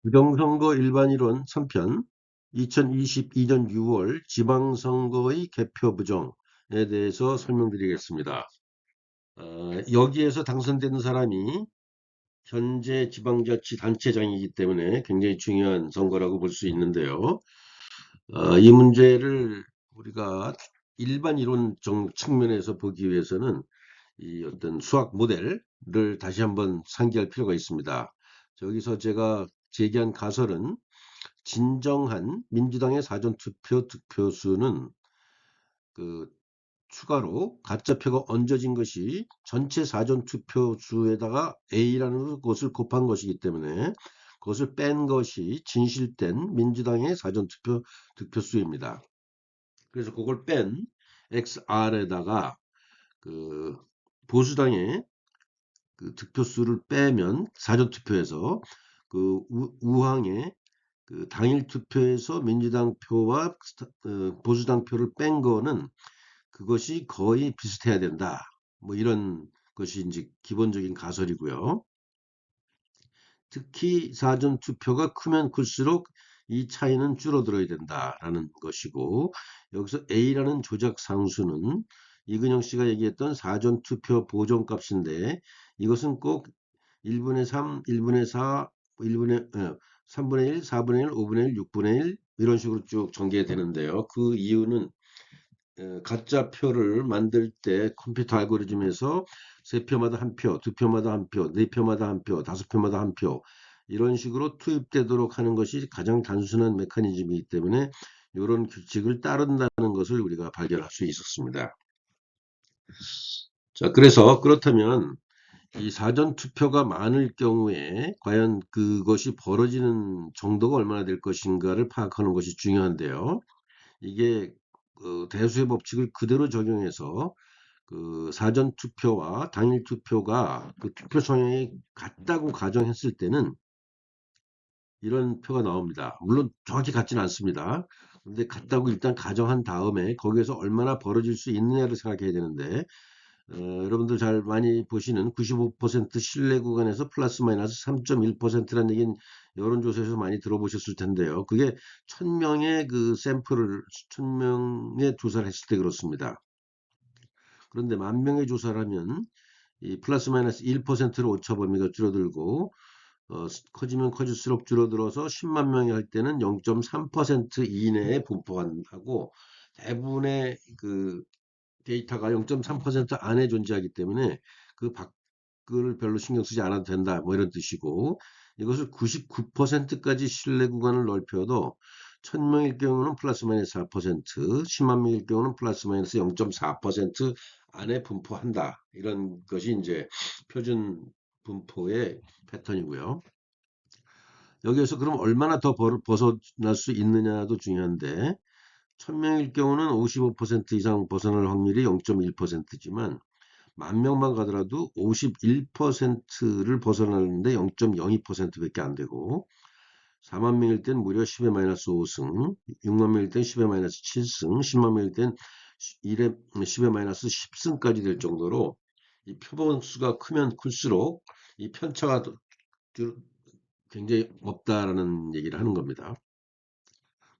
부정선거 일반이론 3편 2022년 6월 지방선거의 개표 부정에 대해서 설명드리겠습니다. 여기에서 당선된 사람이 현재 지방자치단체장이기 때문에 굉장히 중요한 선거라고 볼 수 있는데요. 이 문제를 우리가 일반 이론적 측면에서 보기 위해서는 이 어떤 수학 모델을 다시 한번 상기할 필요가 있습니다. 저기서 제가 제기한 가설은 진정한 민주당의 사전투표 득표수는 그 추가로 가짜표가 얹어진 것이 전체 사전투표 수에다가 A라는 것을 곱한 것이기 때문에 그것을 뺀 것이 진실된 민주당의 사전투표 득표수입니다. 그래서 그걸 뺀 XR에다가 그 보수당의 그 득표수를 빼면 사전투표에서 그 우항의 그 당일 투표에서 민주당 표와 보수당 표를 뺀 거는 그것이 거의 비슷해야 된다. 뭐 이런 것이 이제 기본적인 가설이고요. 특히 사전 투표가 크면 클수록 이 차이는 줄어들어야 된다라는 것이고, 여기서 A라는 조작 상수는 이근영 씨가 얘기했던 사전 투표 보존값인데, 이것은 꼭 1분의 3, 1분의 4, 1분의 3분의 1, 4분의 1, 5분의 1, 6분의 1 이런 식으로 쭉 전개되는데요. 그 이유는 가짜 표를 만들 때 컴퓨터 알고리즘에서 세 표마다 한 표, 두 표마다 한 표, 네 표마다 한 표, 다섯 표마다 한 표 이런 식으로 투입되도록 하는 것이 가장 단순한 메커니즘이기 때문에 이런 규칙을 따른다는 것을 우리가 발견할 수 있었습니다. 자, 그래서 그렇다면 이 사전 투표가 많을 경우에 과연 그것이 벌어지는 정도가 얼마나 될 것인가를 파악하는 것이 중요한데요. 이게 대수의 법칙을 그대로 적용해서 그 사전 투표와 당일 투표가 그 투표 성향이 같다고 가정했을 때는 이런 표가 나옵니다. 물론 정확히 같지는 않습니다. 근데 같다고 일단 가정한 다음에 거기에서 얼마나 벌어질 수 있느냐를 생각해야 되는데 여러분들 잘 많이 보시는 95% 신뢰 구간에서 플러스 마이너스 3.1%라는 얘기는 여론조사에서 많이 들어보셨을 텐데요. 그게 1000명의 그 샘플을 1000명의 조사를 했을 때 그렇습니다. 그런데 10,000명의 조사를 하면 이 플러스 마이너스 1%로 오차 범위가 줄어들고 커지면 커질수록 줄어들어서 10만 명이 할 때는 0.3% 이내에 분포하고 대부분의 그 데이터가 0.3% 안에 존재하기 때문에 그 밖을 별로 신경 쓰지 않아도 된다. 뭐 이런 뜻이고 이것을 99%까지 신뢰 구간을 넓혀도 1000명일 경우는 플러스 마이너스 4%, 10만 명일 경우는 플러스 마이너스 0.4% 안에 분포한다. 이런 것이 이제 표준 분포의 패턴이고요. 여기에서 그럼 얼마나 더 벗어날 수 있느냐도 중요한데 1000명일 경우는 55% 이상 벗어날 확률이 0.1%지만 10,000명만 가더라도 51%를 벗어나는데 0.02%밖에 안 되고 4만 명일 땐 무려 10의 마이너스 5승, 6만 명일 땐 10의 마이너스 7승, 10만 명일 땐 10의 마이너스 10승까지 될 정도로 이 표본수가 크면 클수록 이 편차가 굉장히 없다라는 얘기를 하는 겁니다.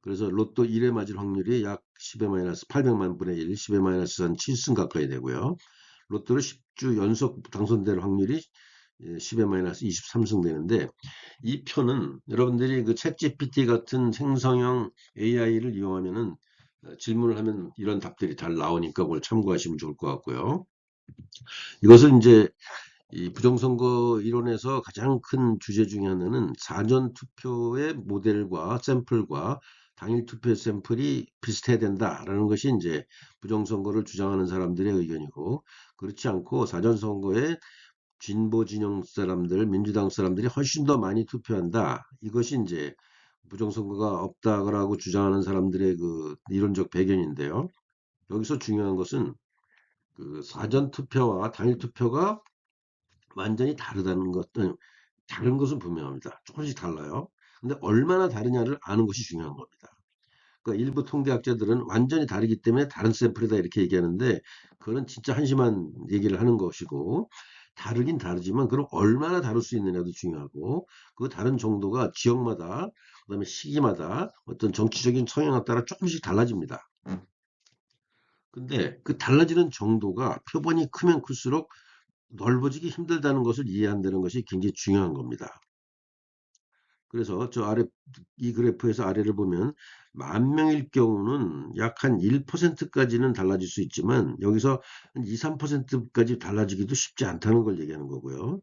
그래서 로또 1회 맞을 확률이 약 10의 마이너스 800만 분의 1, 10의 마이너스 한 7승 가까이 되고요. 로또를 10주 연속 당선될 확률이 10의 마이너스 23승 되는데 이 표는 여러분들이 그 챗GPT 같은 생성형 AI를 이용하면은 질문을 하면 이런 답들이 잘 나오니까 그걸 참고하시면 좋을 것 같고요. 이것은 이제 이 부정선거 이론에서 가장 큰 주제 중에 하나는 사전 투표의 모델과 샘플과 당일 투표 샘플이 비슷해야 된다라는 것이 이제 부정선거를 주장하는 사람들의 의견이고 그렇지 않고 사전 선거에 진보 진영 사람들, 민주당 사람들이 훨씬 더 많이 투표한다. 이것이 이제 부정선거가 없다라고 주장하는 사람들의 그 이론적 배경인데요. 여기서 중요한 것은 그 사전 투표와 당일 투표가 완전히 다르다는 것은 다른 것은 분명합니다. 조금씩 달라요. 근데 얼마나 다르냐를 아는 것이 중요한 겁니다. 그러니까 일부 통계학자들은 완전히 다르기 때문에 다른 샘플이다 이렇게 얘기하는데 그거는 진짜 한심한 얘기를 하는 것이고 다르긴 다르지만 그럼 얼마나 다를 수 있느냐도 중요하고 그 다른 정도가 지역마다 그다음에 시기마다 어떤 정치적인 성향에 따라 조금씩 달라집니다. 근데 그 달라지는 정도가 표본이 크면 클수록 넓어지기 힘들다는 것을 이해한다는 것이 굉장히 중요한 겁니다. 그래서 저 아래 이 그래프에서 아래를 보면 만 명일 경우는 약 한 1%까지는 달라질 수 있지만 여기서 한 2, 3%까지 달라지기도 쉽지 않다는 걸 얘기하는 거고요.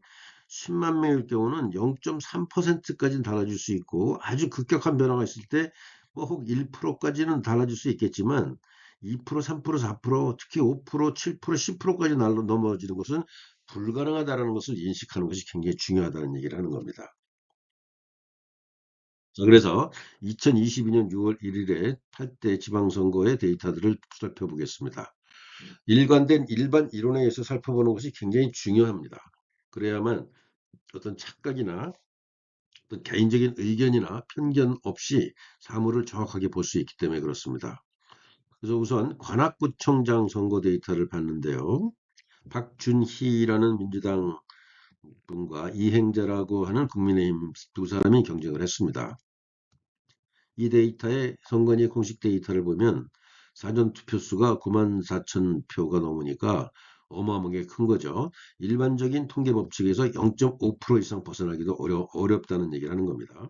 10만 명일 경우는 0.3%까지는 달라질 수 있고 아주 급격한 변화가 있을 때 뭐 혹 1%까지는 달라질 수 있겠지만 2%, 3%, 4%, 특히 5%, 7%, 10%까지 넘어지는 것은 불가능하다는 것을 인식하는 것이 굉장히 중요하다는 얘기를 하는 겁니다. 자, 그래서 2022년 6월 1일에 8대 지방선거의 데이터들을 살펴보겠습니다. 일관된 일반 이론에 의해서 살펴보는 것이 굉장히 중요합니다. 그래야만 어떤 착각이나 어떤 개인적인 의견이나 편견 없이 사물을 정확하게 볼 수 있기 때문에 그렇습니다. 그래서 우선 관악구청장 선거 데이터를 봤는데요. 박준희라는 민주당 분과 이행자라고 하는 국민의힘 두 사람이 경쟁을 했습니다. 이 데이터의 선관위 공식 데이터를 보면 사전투표 수가 9만 4천 표가 넘으니까 어마어마하게 큰 거죠. 일반적인 통계 법칙에서 0.5% 이상 벗어나기도 어렵다는 얘기를 하는 겁니다.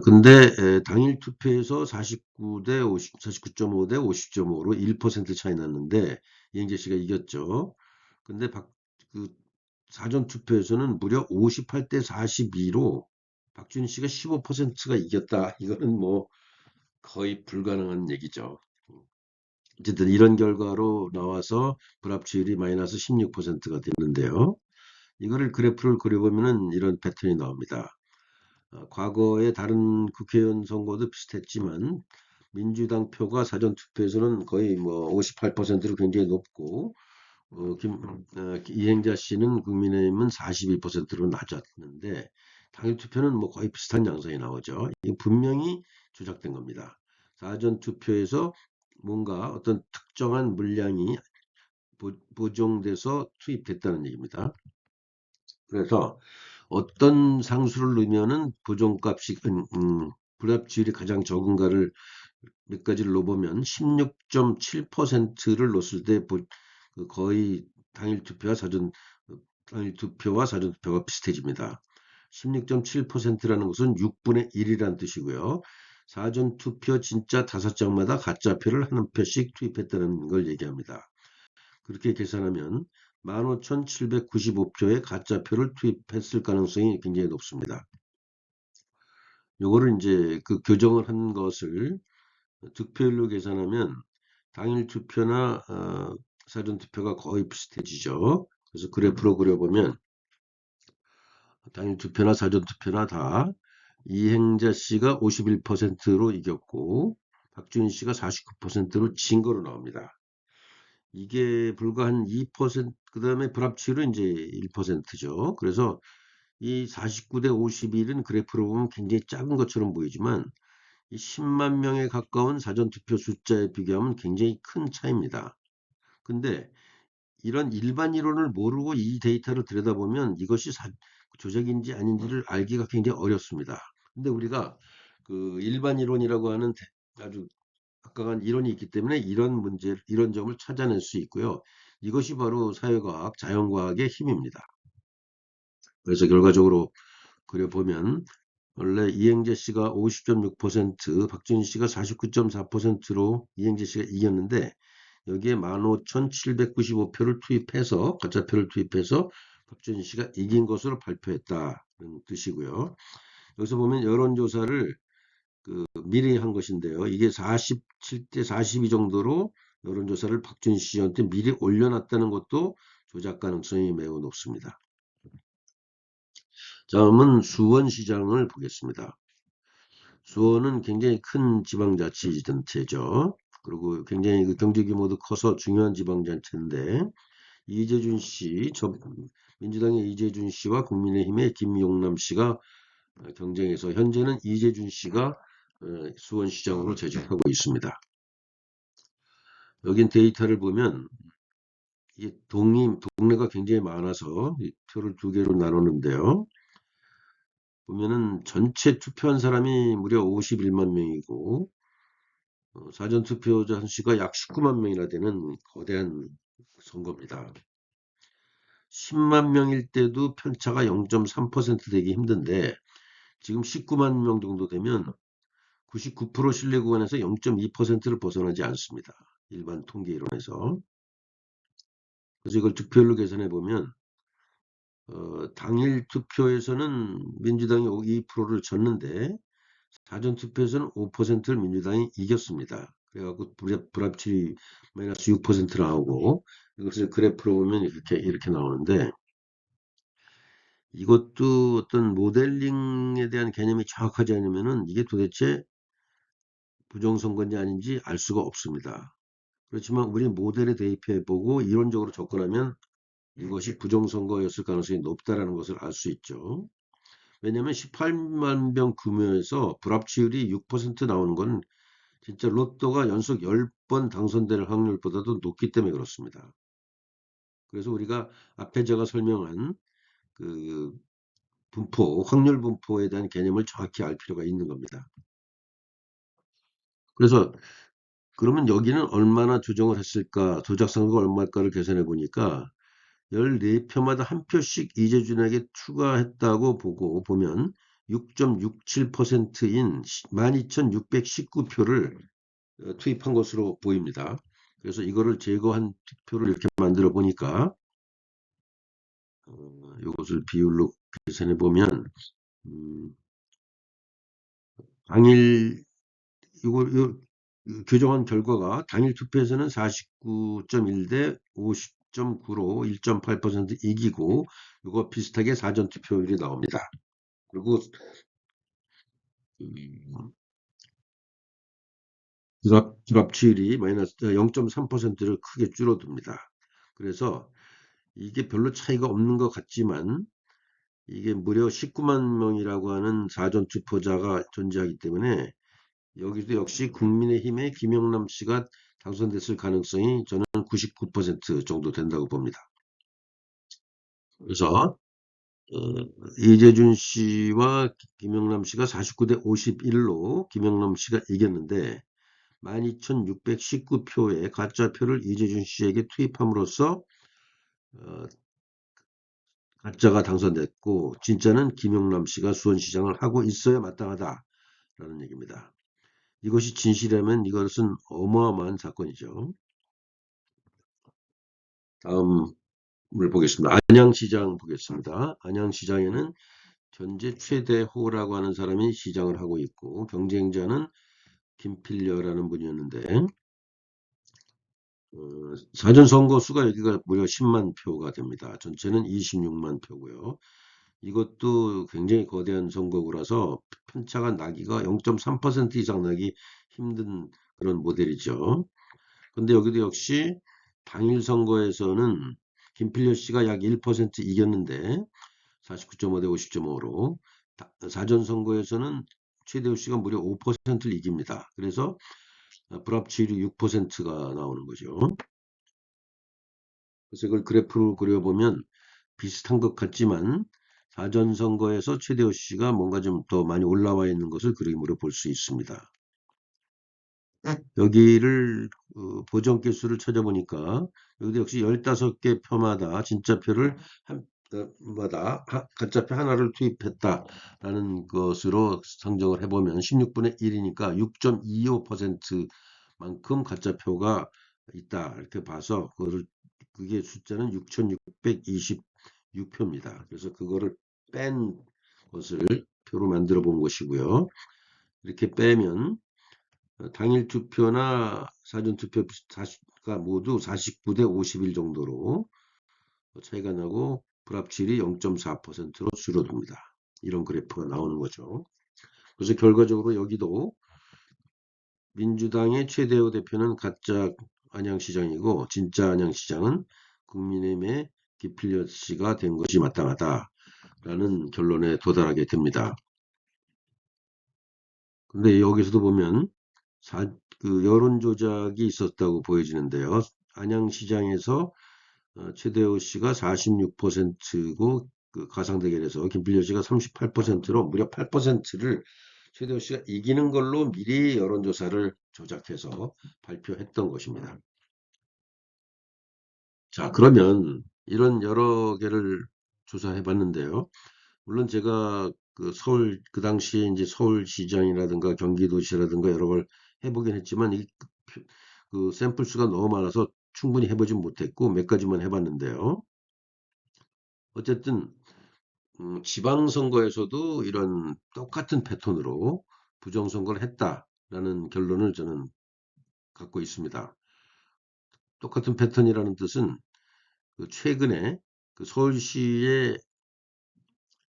근데 당일 투표에서 49대 50, 49.5대 50.5로 1% 차이 났는데 이행재 씨가 이겼죠. 근데 그 사전 투표에서는 무려 58대 42로 박준희 씨가 15%가 이겼다. 이거는 뭐 거의 불가능한 얘기죠. 어쨌든 이런 결과로 나와서 불합치율이 마이너스 16%가 됐는데요. 이거를 그래프를 그려보면은 이런 패턴이 나옵니다. 과거의 다른 국회의원 선거도 비슷했지만 민주당 표가 사전투표에서는 거의 뭐 58%로 굉장히 높고 이행자 씨는 국민의힘은 42%로 낮았는데 당일 투표는 뭐 거의 비슷한 양상이 나오죠. 이게 분명히 조작된 겁니다. 사전 투표에서 뭔가 어떤 특정한 물량이 보정돼서 투입됐다는 얘기입니다. 그래서 어떤 상수를 넣으면은 부정값이 불합치율이 가장 적은가를 몇 가지를 넣어보면 16.7%를 넣었을 때 거의 당일 투표와 사전 투표가 비슷해집니다. 16.7%라는 것은 6분의 1이라는 뜻이고요. 사전 투표 진짜 5장마다 가짜표를 한 표씩 투입했다는 걸 얘기합니다. 그렇게 계산하면 15,795표의 가짜표를 투입했을 가능성이 굉장히 높습니다. 요거를 이제 그 교정을 한 것을 득표율로 계산하면 당일 투표나 사전 투표가 거의 비슷해지죠. 그래서 그래프로 그려보면 당일 투표나 사전 투표나 다 이행자 씨가 51%로 이겼고 박준희 씨가 49%로 진 거로 나옵니다. 이게 불과 한 2%, 그다음에 불합치율은 이제 1%죠. 그래서 이 49대 51은 그래프로 보면 굉장히 작은 것처럼 보이지만 이 10만 명에 가까운 사전투표 숫자에 비교하면 굉장히 큰 차이입니다. 근데 이런 일반 이론을 모르고 이 데이터를 들여다보면 이것이 조작인지 아닌지를 알기가 굉장히 어렵습니다. 근데 우리가 그 일반 이론이라고 하는 아주 각각한 이론이 있기 때문에 이런 점을 찾아낼 수 있고요. 이것이 바로 사회과학, 자연과학의 힘입니다. 그래서 결과적으로 그려보면 원래 이행재 씨가 50.6%, 박준희 씨가 49.4%로 이행재 씨가 이겼는데 여기에 15,795표를 투입해서 가짜표를 투입해서 박준희 씨가 이긴 것으로 발표했다는 뜻이고요. 여기서 보면 여론조사를 미리 한 것인데요. 이게 47대 42 정도로 여론조사를 박준희 씨한테 미리 올려놨다는 것도 조작 가능성이 매우 높습니다. 다음은 수원시장을 보겠습니다. 수원은 굉장히 큰 지방자치단체죠. 그리고 굉장히 그 경제 규모도 커서 중요한 지방자치인데 이재준 씨, 민주당의 이재준 씨와 국민의힘의 김용남 씨가 경쟁해서 현재는 이재준 씨가 수원시장으로 재직하고 있습니다. 여긴 데이터를 보면 이게 동네가 굉장히 많아서 이 표를 두 개로 나누는데요. 보면은 전체 투표한 사람이 무려 51만 명이고, 사전 투표자 수가 약 19만 명이나 되는 거대한 선거입니다. 10만 명일 때도 편차가 0.3% 되기 힘든데, 지금 19만 명 정도 되면 99% 신뢰 구간에서 0.2%를 벗어나지 않습니다. 일반 통계 이론에서. 그래서 이걸 득표율로 계산해 보면 당일 투표에서는 민주당이 2%를 졌는데 사전 투표에서는 5%를 민주당이 이겼습니다. 그래갖고 불합치 마이너스 6% 나오고 이것을 그래프로 보면 이렇게 나오는데 이것도 어떤 모델링에 대한 개념이 정확하지 않으면은 이게 도대체 부정선거인지 아닌지 알 수가 없습니다. 그렇지만 우리 모델에 대입해 보고 이론적으로 접근하면 이것이 부정선거였을 가능성이 높다라는 것을 알 수 있죠. 왜냐하면 18만 병 규모에서 불합치율이 6% 나오는 건 진짜 로또가 연속 10번 당선될 확률보다도 높기 때문에 그렇습니다. 그래서 우리가 앞에 제가 설명한 그 확률 분포에 대한 개념을 정확히 알 필요가 있는 겁니다. 그래서 그러면 여기는 얼마나 조정을 했을까, 조작선거가 얼마일까를 계산해 보니까 14표마다 한 표씩 이재준에게 추가했다고 보면 6.67%인 12,619표를 투입한 것으로 보입니다. 그래서 이거를 제거한 투표를 이렇게 만들어 보니까 이것을 비율로 계산해 보면 당일 이거 교정한 결과가 당일 투표에서는 49.1 대 50.9로 1.8% 이기고 이거 비슷하게 사전 투표율이 나옵니다. 그리고 불합치율이 마이너스 0.3%를 크게 줄어듭니다. 그래서 이게 별로 차이가 없는 것 같지만 이게 무려 19만 명이라고 하는 사전 투표자가 존재하기 때문에 여기도 역시 국민의힘의 김영남 씨가 당선됐을 가능성이 저는 99% 정도 된다고 봅니다. 그래서 이재준 씨와 김영남 씨가 49대 51로 김영남 씨가 이겼는데 12,619표의 가짜표를 이재준 씨에게 투입함으로써 어, 가짜가 당선됐고 진짜는 김영남 씨가 수원시장을 하고 있어야 마땅하다라는 얘기입니다. 이것이 진실이라면 이것은 어마어마한 사건이죠. 다음을 보겠습니다. 안양시장 보겠습니다. 안양시장에는 현재 최대호라고 하는 사람이 시장을 하고 있고 경쟁자는 김필려라는 분이었는데 사전 선거 수가 여기가 무려 10만 표가 됩니다. 전체는 26만 표고요. 이것도 굉장히 거대한 선거구라서 편차가 나기가 0.3% 이상 나기 힘든 그런 모델이죠. 근데 여기도 역시 당일 선거에서는 김필려 씨가 약 1% 이겼는데 49.5 대 50.5로 사전 선거에서는 최대호 씨가 무려 5%를 이깁니다. 그래서 불합치율이 6%가 나오는 거죠. 그래서 이걸 그래프로 그려보면 비슷한 것 같지만 사전 선거에서 최대호 씨가 뭔가 좀 더 많이 올라와 있는 것을 그림으로 볼 수 있습니다. 여기를 보정 개수를 찾아보니까 여기도 역시 15개 표마다 진짜 표를 마다 가짜표 하나를 투입했다라는 것으로 상정을 해보면 16분의 1이니까 6.25%만큼 가짜표가 있다 이렇게 봐서 그게 숫자는 6,626표입니다. 그래서 그거를 뺀 것을 표로 만들어 본 것이고요. 이렇게 빼면 당일 투표나 사전 투표가 모두 49대 51 정도로 차이가 나고 불합치율이 0.4%로 줄어듭니다. 이런 그래프가 나오는 거죠. 그래서 결과적으로 여기도 민주당의 최대호 대표는 가짜 안양시장이고 진짜 안양시장은 국민의힘의 기필려 씨가 된 것이 마땅하다라는 결론에 도달하게 됩니다. 근데 여기서도 보면 그 여론 조작이 있었다고 보여지는데요. 안양시장에서 최대호 씨가 46%고 그 가상 대결에서 김필려 씨가 38%로 무려 8%를 최대호 씨가 이기는 걸로 미리 여론조사를 조작해서 발표했던 것입니다. 자, 그러면 이런 여러 개를 조사해 봤는데요. 물론 제가 그 서울, 그 당시에 이제 서울시장이라든가 경기도시라든가 여러 걸 해보긴 했지만 그 샘플 수가 너무 많아서 충분히 해보진 못했고 몇 가지만 해봤는데요. 어쨌든 지방선거에서도 이런 똑같은 패턴으로 부정선거를 했다라는 결론을 저는 갖고 있습니다. 똑같은 패턴이라는 뜻은 그 최근에 그 서울시의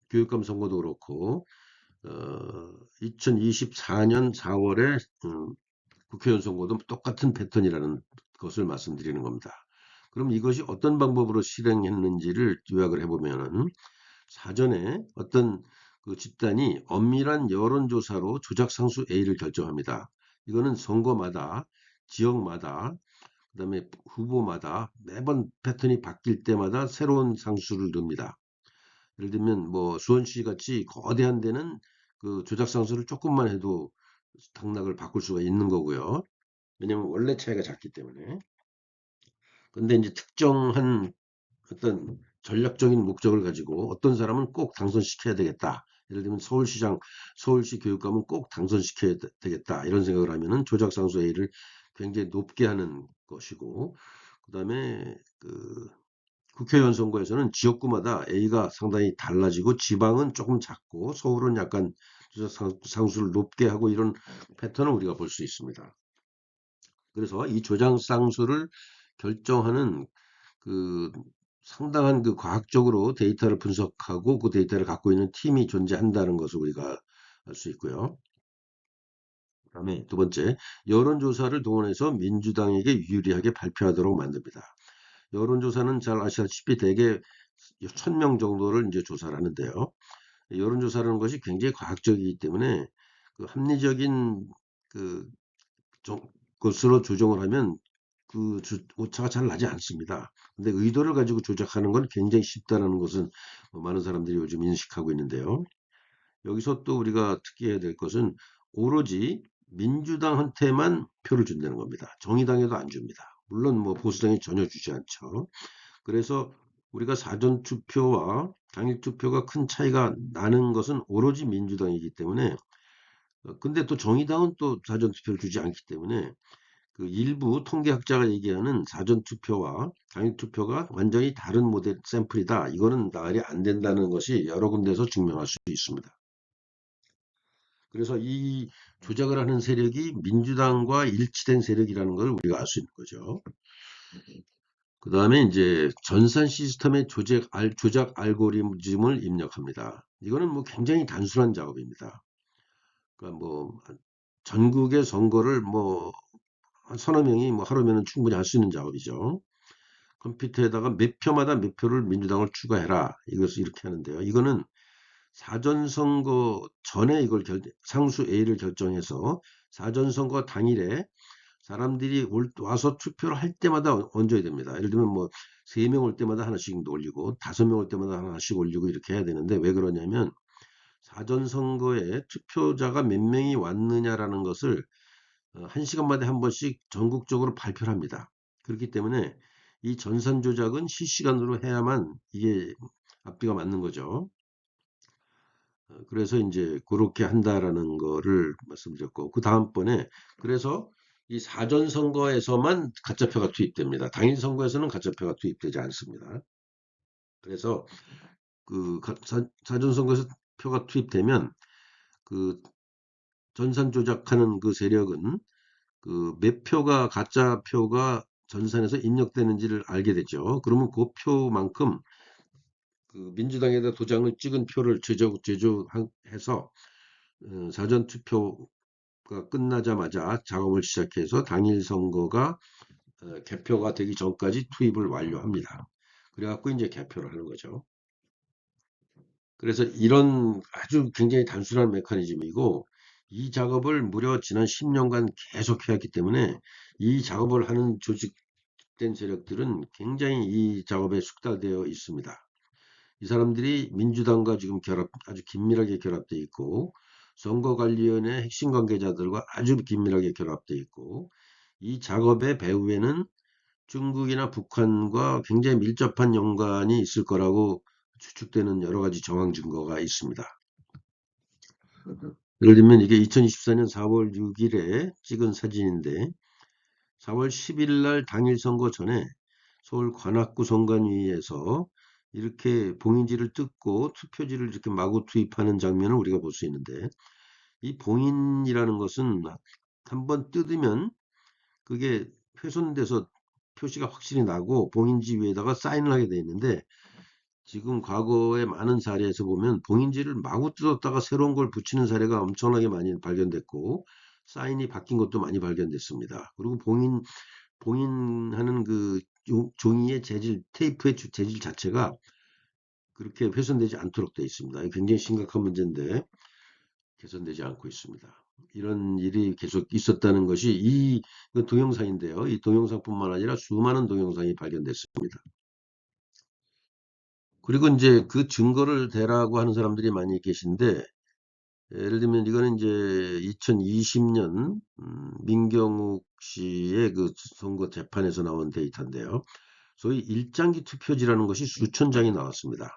교육감 선거도 그렇고 2024년 4월에 국회의원 선거도 똑같은 패턴이라는 것을 말씀드리는 겁니다. 그럼 이것이 어떤 방법으로 실행했는지를 요약을 해보면은 사전에 어떤 그 집단이 엄밀한 여론조사로 조작상수 A를 결정합니다. 이거는 선거마다, 지역마다, 그다음에 후보마다 매번 패턴이 바뀔 때마다 새로운 상수를 넣습니다. 예를 들면 뭐 수원시 같이 거대한 데는 그 조작상수를 조금만 해도 당락을 바꿀 수가 있는 거고요. 왜냐면 원래 차이가 작기 때문에. 근데 이제 특정한 어떤 전략적인 목적을 가지고 어떤 사람은 꼭 당선시켜야 되겠다. 예를 들면 서울시장, 서울시 교육감은 꼭 당선시켜야 되겠다. 이런 생각을 하면은 조작상수 A를 굉장히 높게 하는 것이고, 그다음에 그 국회의원 선거에서는 지역구마다 A가 상당히 달라지고 지방은 조금 작고 서울은 약간 조작상수를 높게 하고 이런 패턴을 우리가 볼 수 있습니다. 그래서 이 조작상수를 결정하는 그 상당한 그 과학적으로 데이터를 분석하고 그 데이터를 갖고 있는 팀이 존재한다는 것을 우리가 알 수 있고요. 그다음에 두 번째, 여론조사를 동원해서 민주당에게 유리하게 발표하도록 만듭니다. 여론조사는 잘 아시다시피 대개 1000명 정도를 이제 조사를 하는데요. 여론조사라는 것이 굉장히 과학적이기 때문에 그 합리적인 그 것으로 조정을 하면 그 오차가 잘 나지 않습니다. 근데 의도를 가지고 조작하는 건 굉장히 쉽다는 것은 많은 사람들이 요즘 인식하고 있는데요. 여기서 또 우리가 특이해야 될 것은 오로지 민주당한테만 표를 준다는 겁니다. 정의당에도 안 줍니다. 물론 뭐 보수당이 전혀 주지 않죠. 그래서 우리가 사전투표와 당일투표가 큰 차이가 나는 것은 오로지 민주당이기 때문에 근데 또 정의당은 또 사전투표를 주지 않기 때문에 그 일부 통계학자가 얘기하는 사전투표와 당일투표가 완전히 다른 모델 샘플이다. 이거는 말이 안 된다는 것이 여러 군데서 증명할 수 있습니다. 그래서 이 조작을 하는 세력이 민주당과 일치된 세력이라는 걸 우리가 알 수 있는 거죠. 그 다음에 이제 전산 시스템의 조작 알고리즘을 입력합니다. 이거는 뭐 굉장히 단순한 작업입니다. 그러니까 뭐 전국의 선거를 뭐 한 서너 명이 뭐 하루면은 충분히 할 수 있는 작업이죠. 컴퓨터에다가 몇 표마다 몇 표를 민주당을 추가해라. 이것을 이렇게 하는데요. 이거는 사전선거 전에 이걸 상수 A를 결정해서 사전선거 당일에 사람들이 와서 투표를 할 때마다 얹어야 됩니다. 예를 들면 뭐 3명 올 때마다 하나씩 올리고 5명 올 때마다 하나씩 올리고 이렇게 해야 되는데 왜 그러냐면 사전선거에 투표자가 몇 명이 왔느냐라는 것을 1시간마다 한 번씩 전국적으로 발표를 합니다. 그렇기 때문에 이 전산 조작은 실시간으로 해야만 이게 앞뒤가 맞는 거죠. 그래서 이제 그렇게 한다라는 거를 말씀드렸고 그 다음번에 그래서 이 사전 선거에서만 가짜표가 투입됩니다. 당일 선거에서는 가짜표가 투입되지 않습니다. 그래서 그 사전 선거에서 표가 투입되면 그 전산 조작하는 그 세력은 그 몇 표가 가짜 표가 전산에서 입력되는지를 알게 되죠. 그러면 그 표만큼 그 민주당에다 도장을 찍은 표를 제조해서 사전 투표가 끝나자마자 작업을 시작해서 당일 선거가 개표가 되기 전까지 투입을 완료합니다. 그래갖고 이제 개표를 하는 거죠. 그래서 이런 아주 굉장히 단순한 메커니즘이고 이 작업을 무려 지난 10년간 계속 해왔기 때문에 이 작업을 하는 조직 세력들은 굉장히 이 작업에 숙달되어 있습니다. 이 사람들이 민주당과 지금 아주 긴밀하게 결합돼 있고, 선거관리위원회 핵심 관계자들과 아주 긴밀하게 결합돼 있고, 이 작업의 배후에는 중국이나 북한과 굉장히 밀접한 연관이 있을 거라고 추측되는 여러 가지 정황 증거가 있습니다. 예를 들면 이게 2024년 4월 6일에 찍은 사진인데, 4월 10일 날 당일 선거 전에 서울 관악구 선관위에서 이렇게 봉인지를 뜯고 투표지를 이렇게 마구 투입하는 장면을 우리가 볼 수 있는데, 이 봉인이라는 것은 한번 뜯으면 그게 훼손돼서 표시가 확실히 나고 봉인지 위에다가 사인을 하게 돼 있는데, 지금 과거의 많은 사례에서 보면 봉인지를 마구 뜯었다가 새로운 걸 붙이는 사례가 엄청나게 많이 발견됐고, 사인이 바뀐 것도 많이 발견됐습니다. 그리고 봉인하는 그 종이의 재질, 테이프의 재질 자체가 그렇게 훼손되지 않도록 되어 있습니다. 굉장히 심각한 문제인데 개선되지 않고 있습니다. 이런 일이 계속 있었다는 것이 이건 동영상인데요. 이 동영상뿐만 아니라 수많은 동영상이 발견됐습니다. 그리고 이제 그 증거를 대라고 하는 사람들이 많이 계신데, 예를 들면 이거는 이제 2020년 민경욱 씨의 그 선거 재판에서 나온 데이터인데요. 소위 일장기 투표지라는 것이 수천 장이 나왔습니다.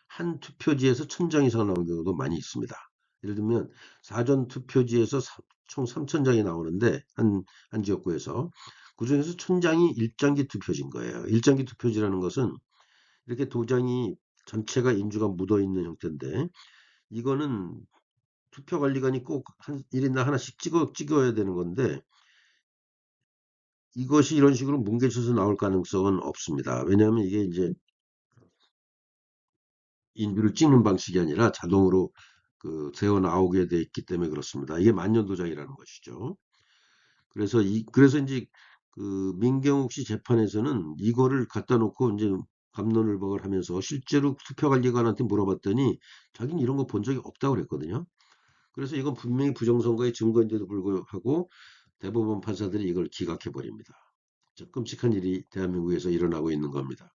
한 투표지에서 1000장 이상 나온 경우도 많이 있습니다. 예를 들면 사전 투표지에서 총 3000장이 나오는데 한 지역구에서 그중에서 1000장이 일장기 투표지인 거예요. 일장기 투표지라는 것은 이렇게 도장이 전체가 인주가 묻어 있는 형태인데, 이거는 투표관리관이 꼭 한 1인당 하나씩 찍어야 되는 건데, 이것이 이런 식으로 뭉개져서 나올 가능성은 없습니다. 왜냐하면 이게 이제 인주를 찍는 방식이 아니라 자동으로 그 새어 나오게 돼 있기 때문에 그렇습니다. 이게 만년도장이라는 것이죠. 그래서 이제 그 민경욱 씨 재판에서는 이거를 갖다 놓고 이제 갑론을박을 하면서 실제로 투표관리관한테 물어봤더니 자기는 이런 거 본 적이 없다고 그랬거든요. 그래서 이건 분명히 부정선거의 증거인데도 불구하고 대법원 판사들이 이걸 기각해 버립니다. 끔찍한 일이 대한민국에서 일어나고 있는 겁니다.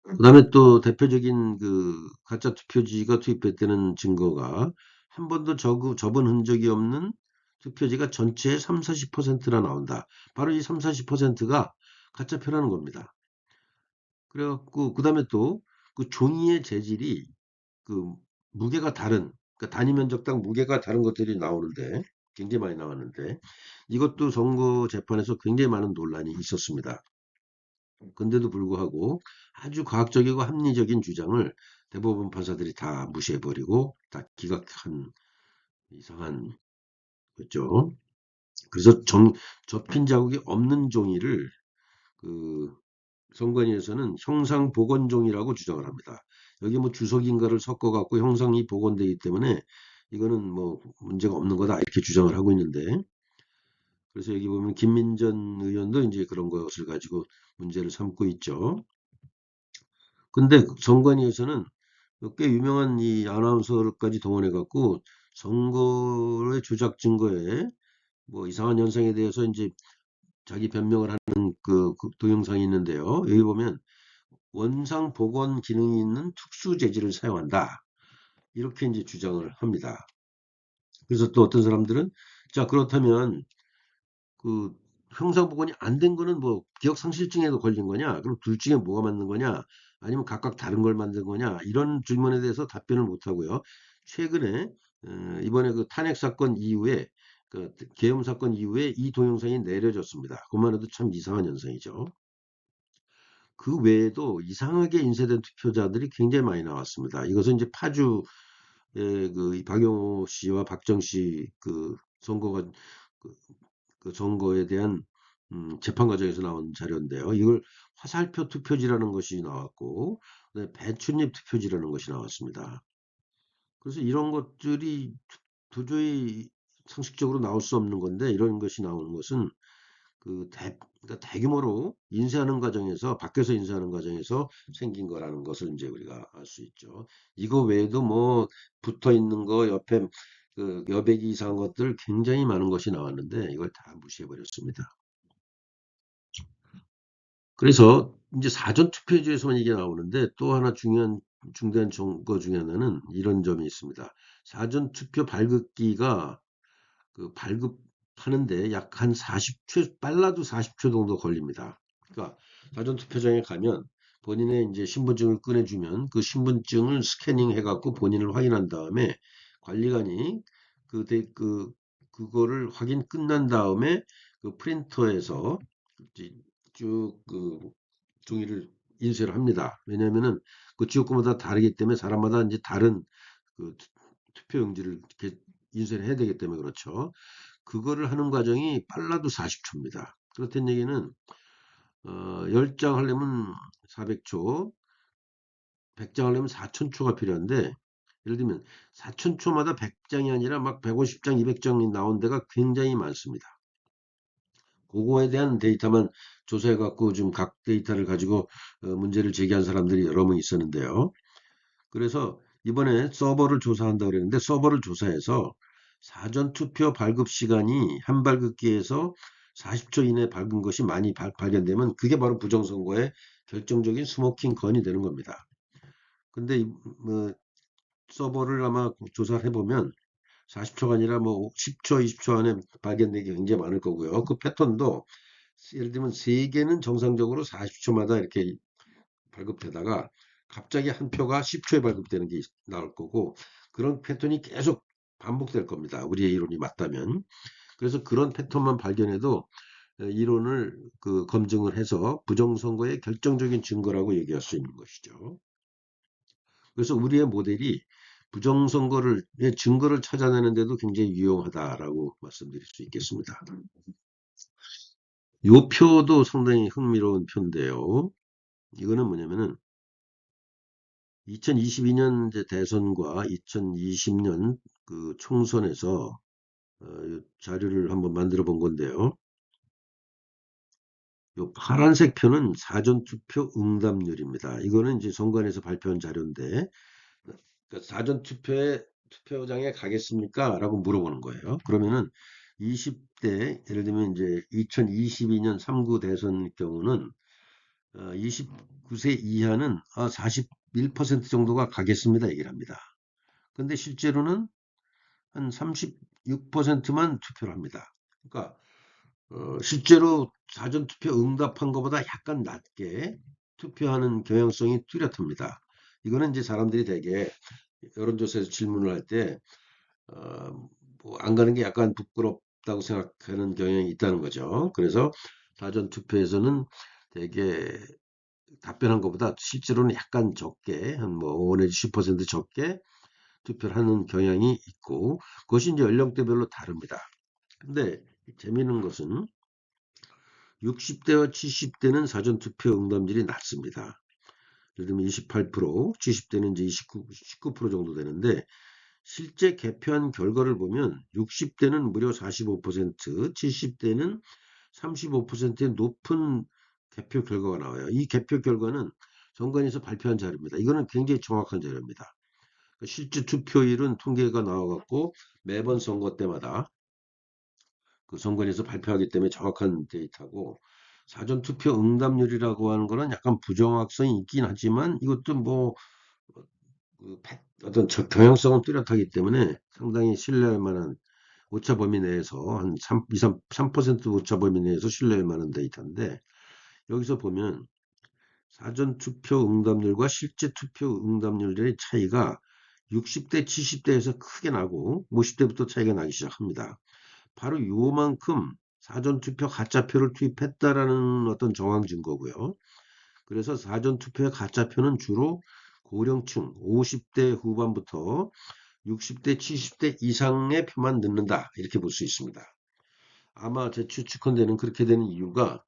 그다음에 또 대표적인 그 가짜 투표지가 투입됐다는 증거가 한 번도 접은 흔적이 없는 투표지가 전체의 3, 40%나 나온다. 바로 이 3, 40%가 가짜표라는 겁니다. 그래갖고 그다음에 또 그 종이의 재질이 그 무게가 다른, 그러니까 단위 면적당 무게가 다른 것들이 나오는데 굉장히 많이 나왔는데, 이것도 선거 재판에서 굉장히 많은 논란이 있었습니다. 근데도 불구하고 아주 과학적이고 합리적인 주장을 대법원 판사들이 다 무시해버리고 다 기각한 이상한 거죠. 그래서 접힌 자국이 없는 종이를 그 선관위에서는 형상 복원 종이라고 주장을 합니다. 여기 뭐 주석인가를 섞어갖고 형상이 복원되기 때문에 이거는 뭐 문제가 없는 거다 이렇게 주장을 하고 있는데, 그래서 여기 보면 김민전 의원도 이제 그런 것을 가지고 문제를 삼고 있죠. 근데 선관위에서는 꽤 유명한 이 아나운서까지 동원해 갖고 선거의 조작 증거에 뭐 이상한 현상에 대해서 이제 자기 변명을 하는 그 동영상이 있는데요. 여기 보면 원상 복원 기능이 있는 특수 재질을 사용한다. 이렇게 이제 주장을 합니다. 그래서 또 어떤 사람들은 자, 그렇다면 그 형상 복원이 안 된 거는 뭐 기억 상실증에도 걸린 거냐? 그럼 둘 중에 뭐가 맞는 거냐? 아니면 각각 다른 걸 만든 거냐? 이런 질문에 대해서 답변을 못 하고요. 최근에 이번에 그 탄핵 사건 이후에 그 계엄 사건 이후에 이 동영상이 내려졌습니다. 그만 해도 참 이상한 현상이죠. 그 외에도 이상하게 인쇄된 투표자들이 굉장히 많이 나왔습니다. 이것은 이제 파주의 그 박용호 씨와 박정 씨 그 선거가 그, 그 선거에 대한 재판 과정에서 나온 자료인데요. 이걸 화살표 투표지라는 것이 나왔고, 그다음에 배춧잎 투표지라는 것이 나왔습니다. 그래서 이런 것들이 도저히 상식적으로 나올 수 없는 건데, 이런 것이 나오는 것은 그러니까 대규모로 인쇄하는 과정에서, 밖에서 인쇄하는 과정에서 생긴 거라는 것을 이제 우리가 알 수 있죠. 이거 외에도 뭐 붙어 있는 거 옆에 그 여백이 이상한 것들 굉장히 많은 것이 나왔는데 이걸 다 무시해 버렸습니다. 그래서 이제 사전투표제에서만 이게 나오는데 또 하나 중대한 정보 중에 하나는 이런 점이 있습니다. 사전투표 발급기가 그 발급하는데 약 한 40초, 빨라도 40초 정도 걸립니다. 그러니까 사전투표장에 가면 본인의 이제 신분증을 꺼내주면 그 신분증을 스캐닝 해갖고 본인을 확인한 다음에 관리관이 그거를 확인 끝난 다음에 그 프린터에서 쭉 그 종이를 인쇄를 합니다. 왜냐면은 그 지역구마다 다르기 때문에 사람마다 이제 다른 그 투표용지를 이렇게 인쇄를 해야 되기 때문에 그렇죠. 그거를 하는 과정이 빨라도 40초입니다. 그렇다는 얘기는 10장 하려면 400초, 100장 하려면 4000초가 필요한데 예를 들면 4000초마다 100장이 아니라 막 150장, 200장이 나온 데가 굉장히 많습니다. 그거에 대한 데이터만 조사해 갖고 좀 각 데이터를 가지고 문제를 제기한 사람들이 여러 명 있었는데요. 그래서 이번에 서버를 조사한다고 그랬는데 서버를 조사해서 사전투표 발급 시간이 한 발급기에서 40초 이내 밝은 것이 많이 발견되면 그게 바로 부정선거의 결정적인 스모킹 건이 되는 겁니다. 근데 뭐 서버를 아마 조사를 해보면 40초가 아니라 뭐 10초, 20초 안에 발견되기 굉장히 많을 거고요. 그 패턴도 예를 들면 3개는 정상적으로 40초마다 이렇게 발급되다가 갑자기 한 표가 10초에 발급되는 게 나올 거고 그런 패턴이 계속 반복될 겁니다. 우리의 이론이 맞다면. 그래서 그런 패턴만 발견해도 이론을 검증을 해서 부정선거의 결정적인 증거라고 얘기할 수 있는 것이죠. 그래서 우리의 모델이 부정선거를 증거를 찾아내는데도 굉장히 유용하다라고 말씀드릴 수 있겠습니다. 요 표도 상당히 흥미로운 표인데요. 이거는 뭐냐면은 2022년 이제 대선과 2020년 그 총선에서 자료를 한번 만들어 본 건데요. 요 파란색 표는 사전투표 응답률입니다. 이거는 이제 선관위에서 발표한 자료인데, 그러니까 사전투표에 투표장에 가겠습니까? 라고 물어보는 거예요. 그러면은 20대, 예를 들면 이제 2022년 3구 대선 경우는 29세 이하는 41% 정도가 가겠습니다. 얘기를 합니다. 근데 실제로는 한 36%만 투표를 합니다. 그러니까 실제로 사전투표 응답한 것보다 약간 낮게 투표하는 경향성이 뚜렷합니다. 이거는 이제 사람들이 되게 여론조사에서 질문을 할 때, 뭐안 가는 게 약간 부끄럽다고 생각하는 경향이 있다는 거죠. 그래서 사전투표에서는 되게 답변한 것보다 실제로는 약간 적게, 한 뭐 5 내지 10% 적게 투표를 하는 경향이 있고, 그것이 이제 연령대별로 다릅니다. 근데 재미있는 것은 60대와 70대는 사전투표 응답률이 낮습니다. 예를 들면 28%, 70대는 이제 19% 정도 되는데, 실제 개표한 결과를 보면 60대는 무려 45%, 70대는 35%의 높은 개표 결과가 나와요. 이 개표 결과는 선관위에서 발표한 자료입니다. 이거는 굉장히 정확한 자료입니다. 실제 투표율은 통계가 나와갖고 매번 선거 때마다 그 선관위에서 발표하기 때문에 정확한 데이터고 사전투표 응답률이라고 하는 거는 약간 부정확성이 있긴 하지만 이것도 뭐 어떤 경향성은 뚜렷하기 때문에 상당히 신뢰할 만한 오차 범위 내에서 한 3, 2, 3% 오차 범위 내에서 신뢰할 만한 데이터인데 여기서 보면 사전투표 응답률과 실제 투표 응답률의 차이가 60대, 70대에서 크게 나고 50대부터 차이가 나기 시작합니다. 바로 요만큼 사전투표 가짜표를 투입했다라는 어떤 정황 증거고요. 그래서 사전투표의 가짜표는 주로 고령층 50대 후반부터 60대, 70대 이상의 표만 넣는다. 이렇게 볼 수 있습니다. 아마 제 추측컨대는 그렇게 되는 이유가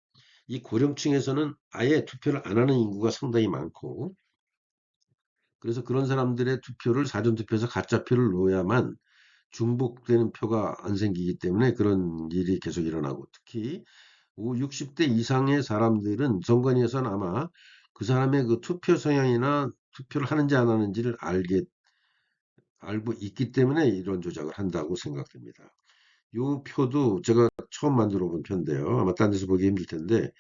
이 고령층에서는 아예 투표를 안 하는 인구가 상당히 많고 그래서 그런 사람들의 투표를 사전투표에서 가짜표를 넣어야만 중복되는 표가 안 생기기 때문에 그런 일이 계속 일어나고 특히 60대 이상의 사람들은 선관위에서는 아마 그 사람의 그 투표 성향이나 투표를 하는지 안 하는지를 알고 있기 때문에 이런 조작을 한다고 생각됩니다. 이 표도 제가 처음 만들어 본 표인데요. 아마 딴 데서 보기 힘들 텐데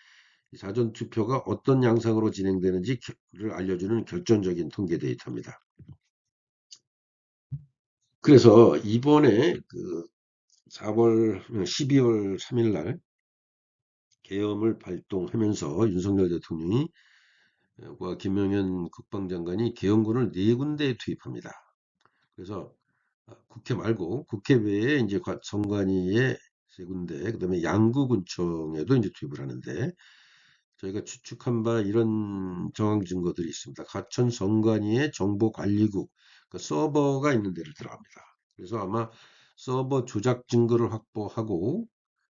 사전 투표가 어떤 양상으로 진행되는지를 알려주는 결정적인 통계 데이터입니다. 그래서 이번에 그 12월 3일 날 계엄을 발동하면서 윤석열 대통령이 과 김영현 국방장관이 계엄군을 네 군데에 투입합니다. 그래서 국회 말고 국회 외에 이제 선관위에 세 군데, 그다음에 양구군청에도 이제 투입을 하는데 저희가 추측한 바 이런 정황 증거들이 있습니다. 가천 선관위의 정보관리국, 그 서버가 있는 데를 들어갑니다. 그래서 아마 서버 조작 증거를 확보하고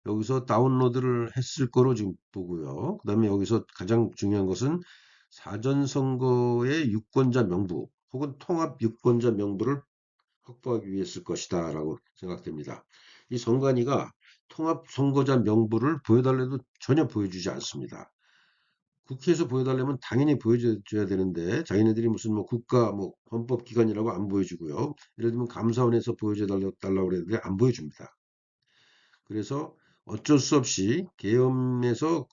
여기서 다운로드를 했을 거로 지금 보고요. 그다음에 여기서 가장 중요한 것은 사전선거의 유권자 명부 혹은 통합 유권자 명부를 확보하기 위해서일 것이다 라고 생각됩니다. 이 선관위가 통합 선거자 명부를 보여달래도 전혀 보여주지 않습니다. 국회에서 보여달라면 당연히 보여줘야 되는데 자기네들이 무슨 뭐 국가 뭐 헌법기관이라고 안 보여주고요. 예를 들면 감사원에서 보여줘달라고 그랬는데 안 보여줍니다. 그래서 어쩔 수 없이 계엄에서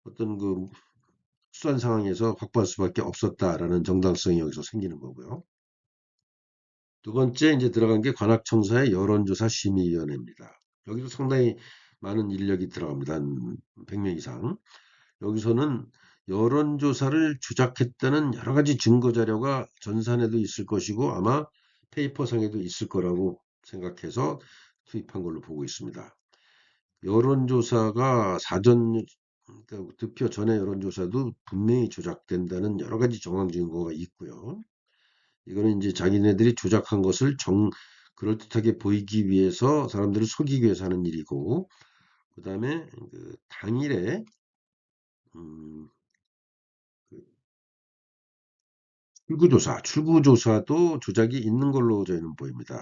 어떤 그 수한 상황에서 확보할 수밖에 없었다라는 정당성이 여기서 생기는 거고요. 두 번째 이제 들어간 게 관악청사의 여론조사 심의위원회입니다. 여기도 상당히 많은 인력이 들어갑니다. 한 100명 이상. 여기서는 여론조사를 조작했다는 여러 가지 증거 자료가 전산에도 있을 것이고 아마 페이퍼상에도 있을 거라고 생각해서 투입한 걸로 보고 있습니다. 여론조사가 그러니까 득표 전에 여론조사도 분명히 조작된다는 여러 가지 정황 증거가 있고요. 이거는 이제 자기네들이 조작한 것을 그럴듯하게 보이기 위해서 사람들을 속이기 위해서 하는 일이고, 그 다음에 그 당일에 음, 그 출구조사도 조작이 있는 걸로 저희는 보입니다.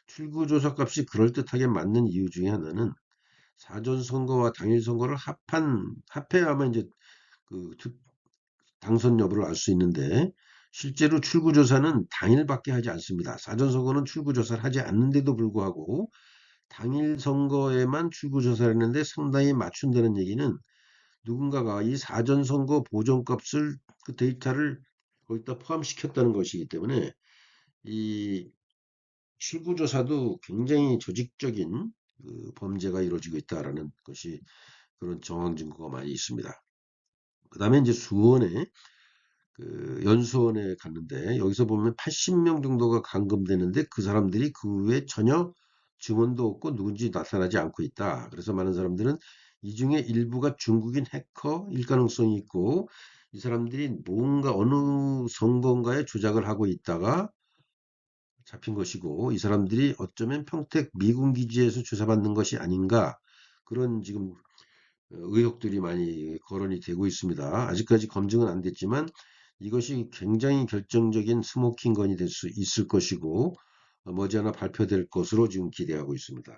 출구조사 값이 그럴듯하게 맞는 이유 중에 하나는 사전 선거와 당일 선거를 합해야만 이제 그 당선 여부를 알 수 있는데 실제로 출구조사는 당일밖에 하지 않습니다. 사전 선거는 출구조사를 하지 않는데도 불구하고 당일 선거에만 출구조사를 했는데 상당히 맞춘다는 얘기는 누군가가 이 사전 선거 보정값을 그 데이터를 거기다 포함시켰다는 것이기 때문에 이 출구조사도 굉장히 조직적인 그 범죄가 이루어지고 있다라는 것이 그런 정황 증거가 많이 있습니다. 그 다음에 이제 수원에 그 연수원에 갔는데 여기서 보면 80명 정도가 감금되는데 그 사람들이 그 후에 전혀 증언도 없고 누군지 나타나지 않고 있다. 그래서 많은 사람들은 이 중에 일부가 중국인 해커일 가능성이 있고 이 사람들이 뭔가 어느 선거인가에 조작을 하고 있다가 잡힌 것이고 이 사람들이 어쩌면 평택 미군 기지에서 조사받는 것이 아닌가 그런 지금 의혹들이 많이 거론이 되고 있습니다. 아직까지 검증은 안 됐지만 이것이 굉장히 결정적인 스모킹 건이 될 수 있을 것이고 머지않아 발표될 것으로 지금 기대하고 있습니다.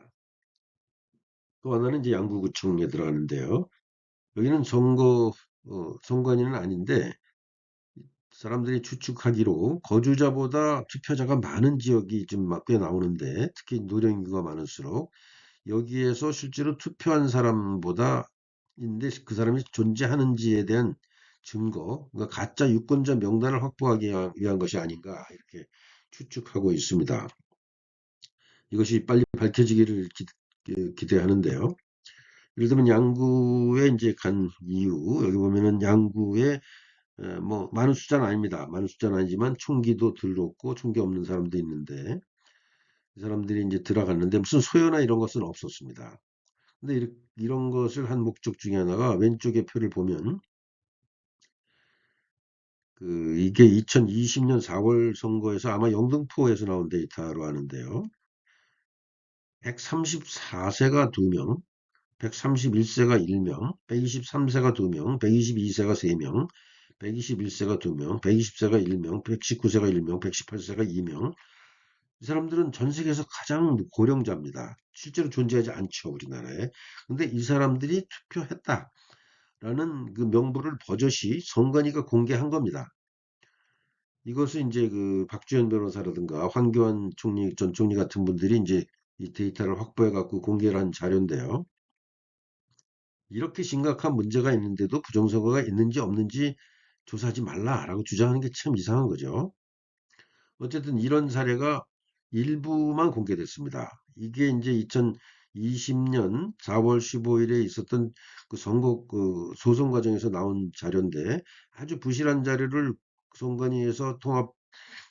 또 하나는 이제 양구구청에 들어가는데요. 여기는 선관위는 아닌데 사람들이 추측하기로 거주자보다 투표자가 많은 지역이 좀 꽤 나오는데 특히 노령인구가 많을수록 여기에서 실제로 투표한 사람보다 인데 그 사람이 존재하는지에 대한 증거, 그러니까 가짜 유권자 명단을 확보하기 위한 것이 아닌가 이렇게 추측하고 있습니다. 이것이 빨리 밝혀지기를 기대하는데요. 예를 들면 양구에 이제 간 이유 여기 보면은 양구에 뭐 많은 숫자는 아닙니다. 많은 숫자는 아니지만 총기도 들었고 총기 없는 사람도 있는데 이 사람들이 이제 들어갔는데 무슨 소요나 이런 것은 없었습니다. 근데 이런 것을 한 목적 중에 하나가 왼쪽의 표를 보면 이게 2020년 4월 선거에서 아마 영등포에서 나온 데이터로 하는데요. 134세가 2명, 131세가 1명, 123세가 2명, 122세가 3명, 121세가 2명, 120세가 1명, 119세가 1명, 118세가 2명. 이 사람들은 전 세계에서 가장 고령자입니다. 실제로 존재하지 않죠, 우리나라에. 근데 이 사람들이 투표했다라는 그 명부를 버젓이 선관위가 공개한 겁니다. 이것은 이제 그 박주현 변호사라든가 황교안 전 총리 같은 분들이 이제 이 데이터를 확보해 갖고 공개를 한 자료인데요. 이렇게 심각한 문제가 있는데도 부정선거가 있는지 없는지 조사하지 말라라고 주장하는 게 참 이상한 거죠. 어쨌든 이런 사례가 일부만 공개됐습니다. 이게 이제 2020년 4월 15일에 있었던 그 선거 그 소송 과정에서 나온 자료인데 아주 부실한 자료를 선관위에서 통합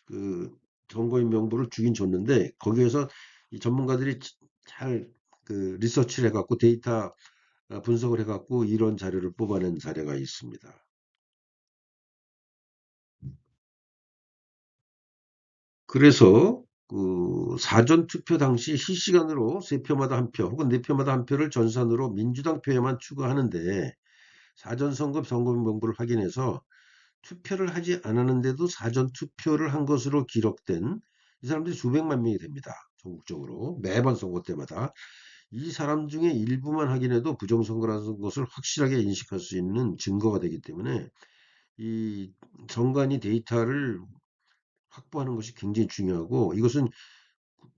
그 선거인 명부를 주긴 줬는데 거기에서 이 전문가들이 잘 그 리서치를 해갖고 데이터 분석을 해갖고 이런 자료를 뽑아낸 사례가 있습니다. 그래서 그 사전 투표 당시 실시간으로 세 표마다 한 표 혹은 네 표마다 한 표를 전산으로 민주당 표에만 추가하는데 사전 선거 선거인 명부를 확인해서 투표를 하지 않았는데도 사전 투표를 한 것으로 기록된 이 사람들이 수백만 명이 됩니다. 전국적으로 매번 선거 때마다 이 사람 중에 일부만 확인해도 부정선거라는 것을 확실하게 인식할 수 있는 증거가 되기 때문에 이 정관이 데이터를 확보하는 것이 굉장히 중요하고 이것은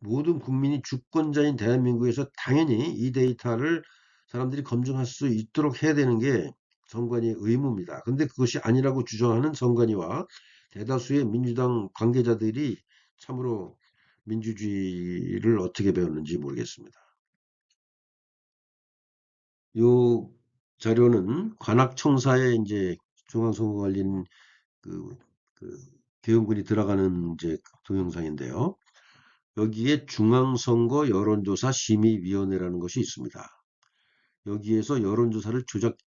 모든 국민이 주권자인 대한민국에서 당연히 이 데이터를 사람들이 검증할 수 있도록 해야 되는 게 선관위의 의무입니다. 근데 그것이 아니라고 주장하는 선관위와 대다수의 민주당 관계자들이 참으로 민주주의를 어떻게 배웠는지 모르겠습니다. 요 자료는 관악청사에 이제 중앙선거관리인 그, 그 계엄군이 들어가는 이제 동영상인데요. 여기에 중앙선거 여론조사 심의위원회라는 것이 있습니다. 여기에서 여론조사를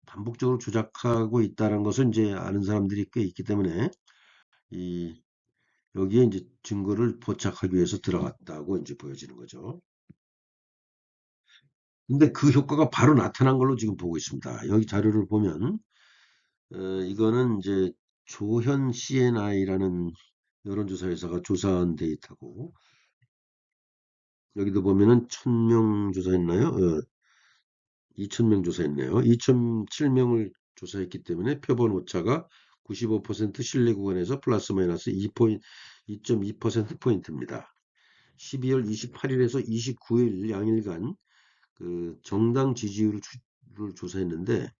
반복적으로 조작하고 있다는 것을 이제 아는 사람들이 꽤 있기 때문에 이 여기에 이제 증거를 포착하기 위해서 들어갔다고 이제 보여지는 거죠. 근데 그 효과가 바로 나타난 걸로 지금 보고 있습니다. 여기 자료를 보면 이거는 이제 조현 CNI라는 여론조사 회사가 조사한 데이터고 여기도 보면은 1000명 조사했나요? 2000명 조사했네요. 2007명을 조사했기 때문에 표본 오차가 95% 신뢰 구간에서 플러스 마이너스 2.2%포인트입니다. 12월 28일에서 29일 양일간 그 정당 지지율을 조사했는데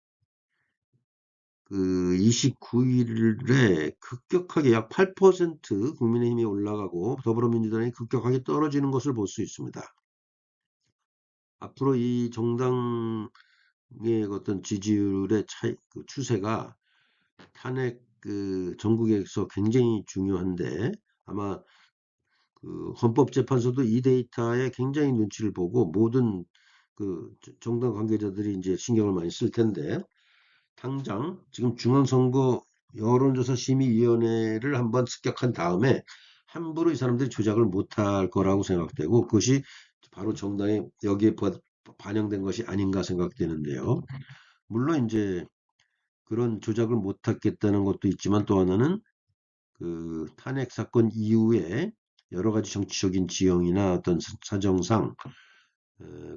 그 29일에 급격하게 약 8% 국민의힘이 올라가고 더불어민주당이 급격하게 떨어지는 것을 볼 수 있습니다. 앞으로 이 정당의 어떤 지지율의 그 추세가 탄핵 그 전국에서 굉장히 중요한데 아마 그 헌법재판소도 이 데이터에 굉장히 눈치를 보고 모든 그 정당 관계자들이 이제 신경을 많이 쓸 텐데 당장 지금 중앙선거 여론조사 심의위원회를 한번 습격한 다음에 함부로 이 사람들이 조작을 못할 거라고 생각되고 그것이 바로 정당에 여기에 반영된 것이 아닌가 생각되는데요. 물론 이제 그런 조작을 못하겠다는 것도 있지만 또 하나는 그 탄핵 사건 이후에 여러 가지 정치적인 지형이나 어떤 사정상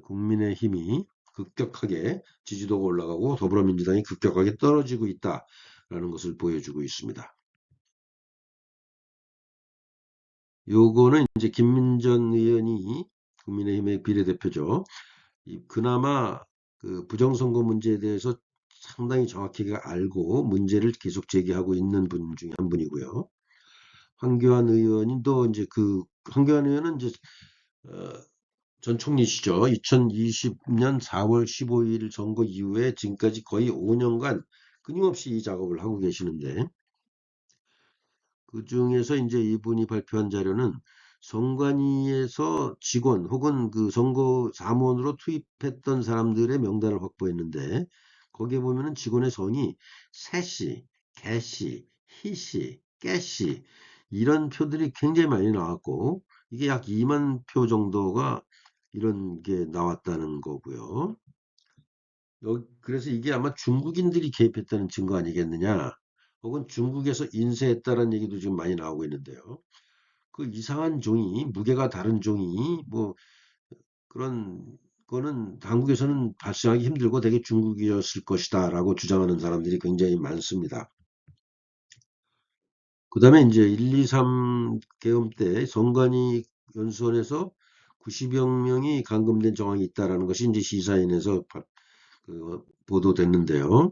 국민의힘이 급격하게 지지도가 올라가고 더불어민주당이 급격하게 떨어지고 있다라는 것을 보여주고 있습니다. 요거는 이제 김민전 의원이 국민의힘의 비례대표죠. 그나마 그 부정선거 문제에 대해서 상당히 정확하게 알고 문제를 계속 제기하고 있는 분 중에 한 분이고요. 황교안 의원도 이제 황교안 의원은 이제 어, 전 총리시죠. 2020년 4월 15일 선거 이후에 지금까지 거의 5년간 끊임없이 이 작업을 하고 계시는데 그중에서 이제 이분이 발표한 자료는 선관위에서 직원 혹은 그 선거 사무원으로 투입했던 사람들의 명단을 확보했는데 거기에 보면은 직원의 성이 새씨, 개씨, 희씨, 깨씨 이런 표들이 굉장히 많이 나왔고 이게 약 2만 표 정도가 이런 게 나왔다는 거고요. 그래서 이게 아마 중국인들이 개입했다는 증거 아니겠느냐? 혹은 중국에서 인쇄했다는 얘기도 지금 많이 나오고 있는데요. 그 이상한 종이, 무게가 다른 종이, 뭐 그런 거는 한국에서는 발생하기 힘들고 되게 중국이었을 것이다라고 주장하는 사람들이 굉장히 많습니다. 그 다음에 이제 1, 2, 3 계엄 때 선관위 연수원에서 90여 명이 감금된 정황이 있다라는 것이 이제 시사인에서 보도됐는데요.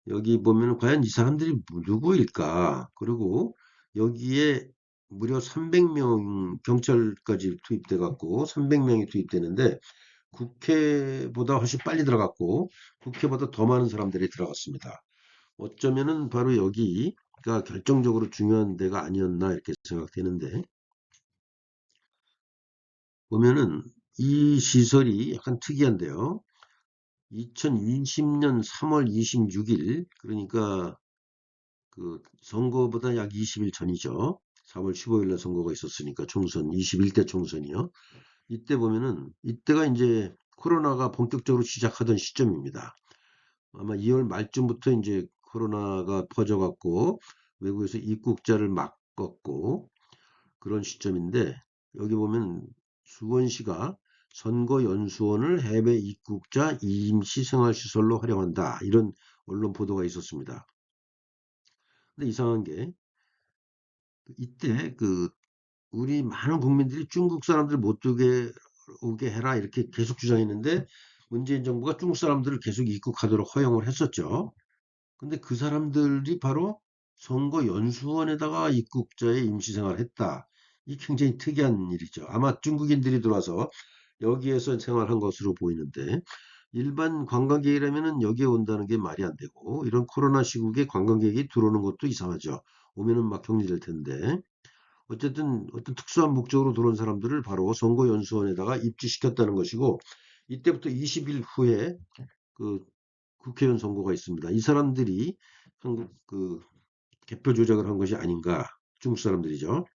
여기 보면 과연 이 사람들이 누구일까? 그리고 여기에 무려 300명 경찰까지 투입돼 갖고 300명이 투입되는데 국회보다 훨씬 빨리 들어갔고 국회보다 더 많은 사람들이 들어갔습니다. 어쩌면은 바로 여기가 결정적으로 중요한 데가 아니었나 이렇게 생각되는데 보면은 이 시설이 약간 특이한데요. 2020년 3월 26일 그러니까 그 선거보다 약 20일 전이죠. 4월 15일 날 선거가 있었으니까 총선 21대 총선이요. 이때 보면은 이때가 이제 코로나가 본격적으로 시작하던 시점입니다. 아마 2월 말쯤부터 이제 코로나가 퍼져갖고 외국에서 입국자를 막았고 그런 시점인데 여기 보면 수원시가 선거연수원을 해외 입국자 임시생활시설로 활용한다. 이런 언론 보도가 있었습니다. 근데 이상한 게 이때 우리 많은 국민들이 중국 사람들 못 오게 해라 이렇게 계속 주장했는데 문재인 정부가 중국 사람들을 계속 입국하도록 허용을 했었죠. 근데 그 사람들이 바로 선거 연수원에다가 입국자의 임시생활을 했다. 이 굉장히 특이한 일이죠. 아마 중국인들이 들어와서 여기에서 생활한 것으로 보이는데 일반 관광객이라면은 여기에 온다는 게 말이 안 되고 이런 코로나 시국에 관광객이 들어오는 것도 이상하죠. 오면은 막 격리될 텐데 어쨌든 어떤 특수한 목적으로 들어온 사람들을 바로 선거 연수원에다가 입주시켰다는 것이고 이때부터 20일 후에 그 국회의원 선거가 있습니다. 이 사람들이 한국 개표 조작을 한 것이 아닌가 중국 사람들이죠.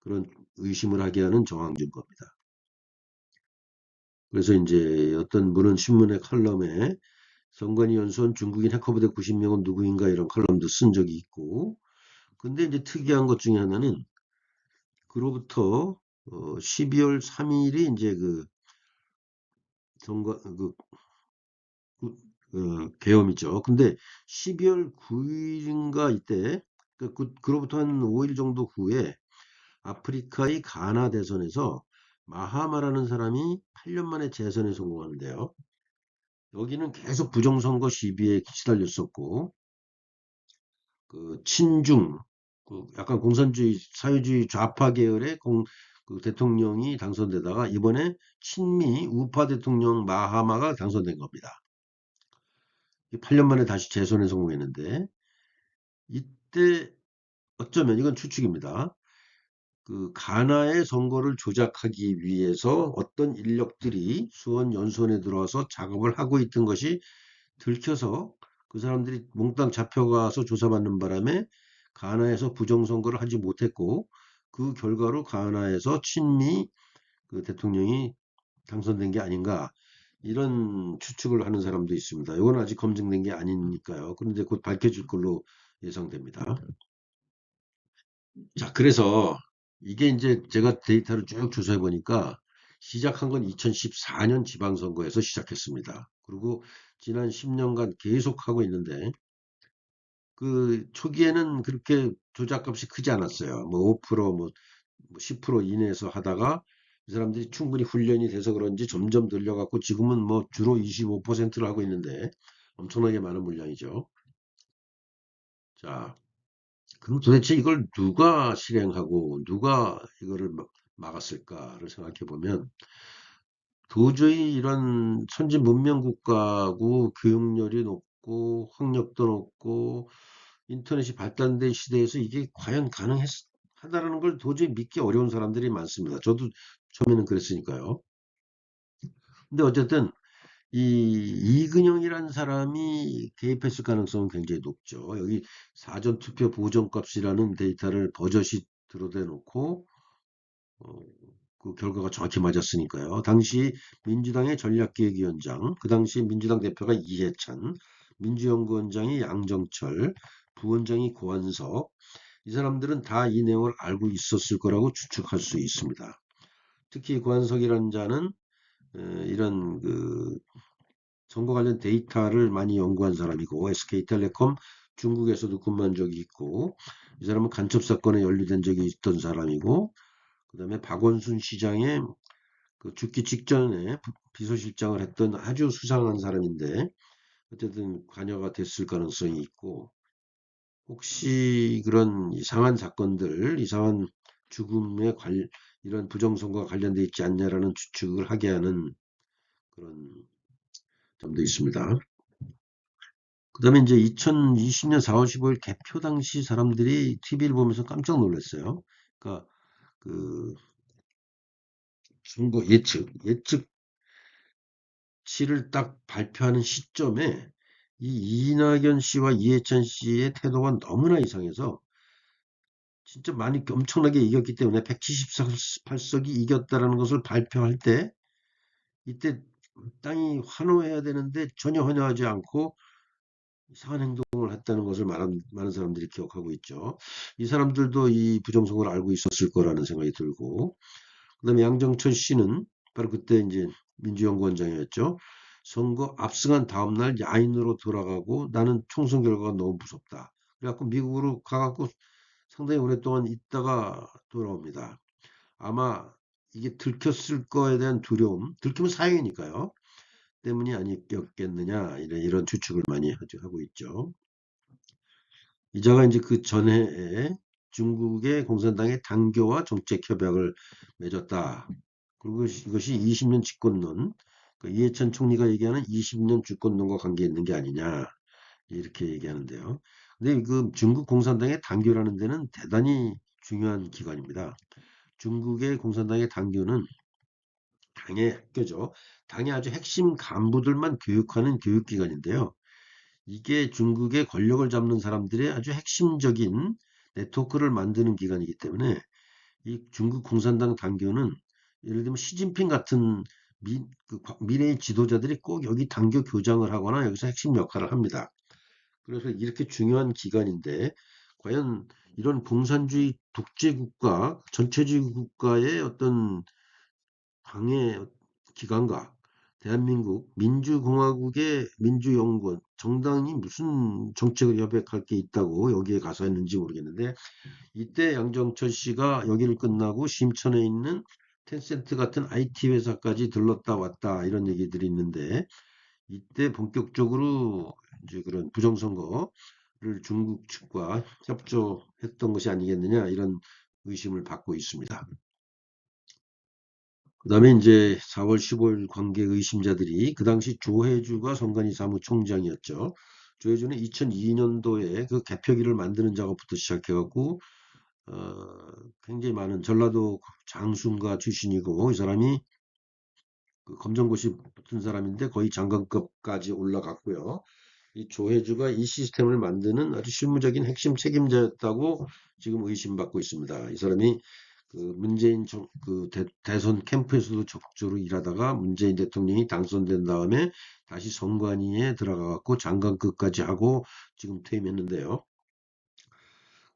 그런 의심을 하게 하는 정황 증거입니다. 그래서 이제 어떤 분은 신문의 칼럼에 선관위 연수원 중국인 해커부대 90명은 누구인가 이런 칼럼도 쓴 적이 있고 근데 이제 특이한 것 중에 하나는 그로부터 12월 3일이 이제 선거 계엄이죠. 근데 12월 9일인가 이때 그로부터 한 5일 정도 후에 아프리카의 가나 대선에서 마하마라는 사람이 8년 만에 재선에 성공하는데요. 여기는 계속 부정선거 시비에 시달렸었고 친중 약간 공산주의 사회주의 좌파 계열의 대통령이 당선되다가 이번에 친미 우파 대통령 마하마가 당선된 겁니다. 8년 만에 다시 재선에 성공했는데 이때 어쩌면 이건 추측입니다. 가나의 선거를 조작하기 위해서 어떤 인력들이 수원 연수원에 들어와서 작업을 하고 있던 것이 들켜서 그 사람들이 몽땅 잡혀가서 조사받는 바람에 가나에서 부정선거를 하지 못했고 그 결과로 가나에서 친미 대통령이 당선된 게 아닌가 이런 추측을 하는 사람도 있습니다. 이건 아직 검증된 게 아니니까요. 그런데 곧 밝혀질 걸로 예상됩니다. 자, 그래서 이게 이제 제가 데이터를 쭉 조사해 보니까 시작한 건 2014년 지방선거에서 시작했습니다. 그리고 지난 10년간 계속 하고 있는데 초기에는 그렇게 조작값이 크지 않았어요. 뭐 5%, 뭐 10% 이내에서 하다가 이 사람들이 충분히 훈련이 돼서 그런지 점점 늘려갖고 지금은 뭐 주로 25%를 하고 있는데 엄청나게 많은 물량이죠. 자, 그럼 도대체 이걸 누가 실행하고 누가 이거를 막았을까를 생각해 보면 도저히 이런 선진 문명 국가고 교육열이 높고 학력도 높고 인터넷이 발달된 시대에서 이게 과연 가능하다라는 걸 도저히 믿기 어려운 사람들이 많습니다. 저도 처음에는 그랬으니까요. 근데 어쨌든 이근영이라는 사람이 개입했을 가능성은 굉장히 높죠. 여기 사전투표 보정값이라는 데이터를 버젓이 드러내 놓고 어, 그 결과가 정확히 맞았으니까요. 당시 민주당의 전략기획위원장, 그 당시 민주당 대표가 이해찬, 민주연구원장이 양정철, 부원장이 고한석, 이 사람들은 다 이 내용을 알고 있었을 거라고 추측할 수 있습니다. 특히 고한석이라는 자는 이런 선거 관련 데이터를 많이 연구한 사람이고 SK텔레콤 중국에서도 근무한 적이 있고 이 사람은 간첩 사건에 연루된 적이 있던 사람이고 그다음에 박원순 시장의 그 죽기 직전에 비서실장을 했던 아주 수상한 사람인데 어쨌든 관여가 됐을 가능성이 있고 혹시 그런 이상한 사건들, 이상한 죽음에 이런 부정선거와 관련돼 있지 않냐라는 추측을 하게 하는 그런 점도 있습니다. 그다음에 이제 2020년 4월 15일 개표 당시 사람들이 TV를 보면서 깜짝 놀랐어요. 그러니까 그 선거 예측치를 딱 발표하는 시점에 이 이낙연 씨와 이해찬 씨의 태도가 너무나 이상해서 진짜 많이 엄청나게 이겼기 때문에 178석이 이겼다라는 것을 발표할 때 이때 땅이 환호해야 되는데 전혀 환호하지 않고 이상한 행동을 했다는 것을 많은 사람들이 기억하고 있죠. 이 사람들도 이 부정선거를 알고 있었을 거라는 생각이 들고 그다음에 양정철 씨는 바로 그때 이제 민주연구원장이었죠. 선거 압승한 다음 날 야인으로 돌아가고 나는 총선 결과가 너무 무섭다. 그래갖고 미국으로 가갖고 상당히 오랫동안 있다가 돌아옵니다. 아마 이게 들켰을 거에 대한 두려움, 들키면 사형이니까요. 때문이 아니었겠느냐 이런 추측을 많이 하고 있죠. 이자가 이제 그 전해에 중국의 공산당의 당교와 정책 협약을 맺었다. 그리고 이것이 20년 집권론, 그 이해찬 총리가 얘기하는 20년 집권론과 관계 있는 게 아니냐 이렇게 얘기하는데요. 근데 그 중국 공산당의 당교라는 데는 대단히 중요한 기관입니다. 중국의 공산당의 당교는 당의 학교죠. 당의 아주 핵심 간부들만 교육하는 교육기관인데요. 이게 중국의 권력을 잡는 사람들의 아주 핵심적인 네트워크를 만드는 기관이기 때문에 이 중국 공산당 당교는 예를 들면 시진핑 같은 미래의 지도자들이 꼭 여기 당교 교장을 하거나 여기서 핵심 역할을 합니다. 그래서 이렇게 중요한 기관인데 과연 이런 공산주의 독재국가, 전체주의 국가의 어떤 당의 기관과 대한민국 민주공화국의 민주연구원 정당이 무슨 정책을 협약할 게 있다고 여기에 가서 했는지 모르겠는데 이때 양정철 씨가 여기를 끝나고 심천에 있는 텐센트 같은 IT 회사까지 들렀다 왔다 이런 얘기들이 있는데 이때 본격적으로 이제 그런 부정선거를 중국 측과 협조했던 것이 아니겠느냐 이런 의심을 받고 있습니다. 그다음에 이제 4월 15일 관계 의심자들이 그 당시 조혜주가 선관위 사무총장이었죠. 조혜주는 2002년도에 그 개표기를 만드는 작업부터 시작해갖고 굉장히 많은 전라도 장순가 출신이고 이 사람이 그 검정고시 붙은 사람인데 거의 장관급까지 올라갔고요. 이 조혜주가 이 시스템을 만드는 아주 실무적인 핵심 책임자였다고 지금 의심받고 있습니다. 이 사람이 그 문재인 그 대선 캠프에서도 적극적으로 일하다가 문재인 대통령이 당선된 다음에 다시 선관위에 들어가 갖고 장관급까지 하고 지금 퇴임했는데요.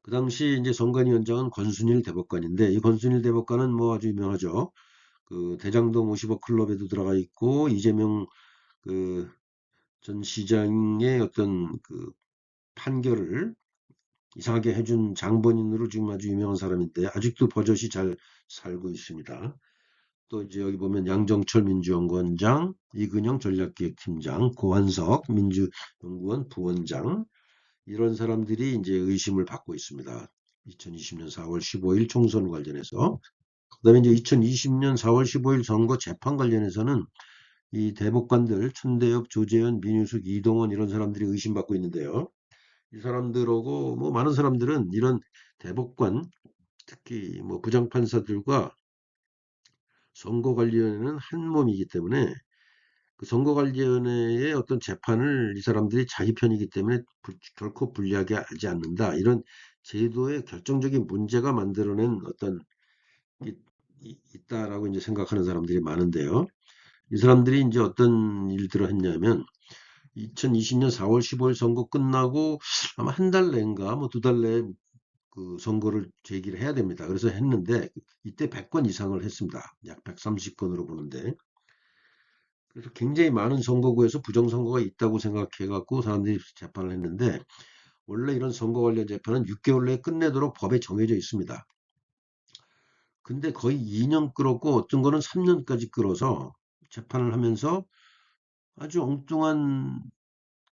그 당시 이제 선관위원장은 권순일 대법관인데 이 권순일 대법관은 뭐 아주 유명하죠. 그 대장동 50억 클럽에도 들어가 있고 이재명 그 전 시장의 어떤 그 판결을 이상하게 해준 장본인으로 지금 아주 유명한 사람인데 아직도 버젓이 잘 살고 있습니다. 또 이제 여기 보면 양정철 민주연구원장, 이근영 전략기획팀장, 고한석 민주연구원 부원장 이런 사람들이 이제 의심을 받고 있습니다. 2020년 4월 15일 총선 관련해서 그다음에 이제 2020년 4월 15일 선거 재판 관련해서는 이 대법관들 천대엽, 조재현, 민유숙, 이동원 이런 사람들이 의심받고 있는데요. 이 사람들하고 뭐 많은 사람들은 이런 대법관 특히 뭐 부장판사들과 선거관리위원회는 한 몸이기 때문에 그 선거관리위원회의 어떤 재판을 이 사람들이 자기 편이기 때문에 결코 불리하게 하지 않는다. 이런 제도의 결정적인 문제가 만들어낸 어떤 있다라고 이제 생각하는 사람들이 많은데요. 이 사람들이 이제 어떤 일들을 했냐면 2020년 4월 15일 선거 끝나고 아마 한 달 내인가 뭐 두 달 내에 그 선거를 제기를 해야 됩니다. 그래서 했는데 이때 100건 이상을 했습니다. 약 130건으로 보는데 그래서 굉장히 많은 선거구에서 부정선거가 있다고 생각해 갖고 사람들이 재판을 했는데 원래 이런 선거 관련 재판은 6개월 내에 끝내도록 법에 정해져 있습니다. 근데 거의 2년 끌었고 어떤 거는 3년까지 끌어서 재판을 하면서 아주 엉뚱한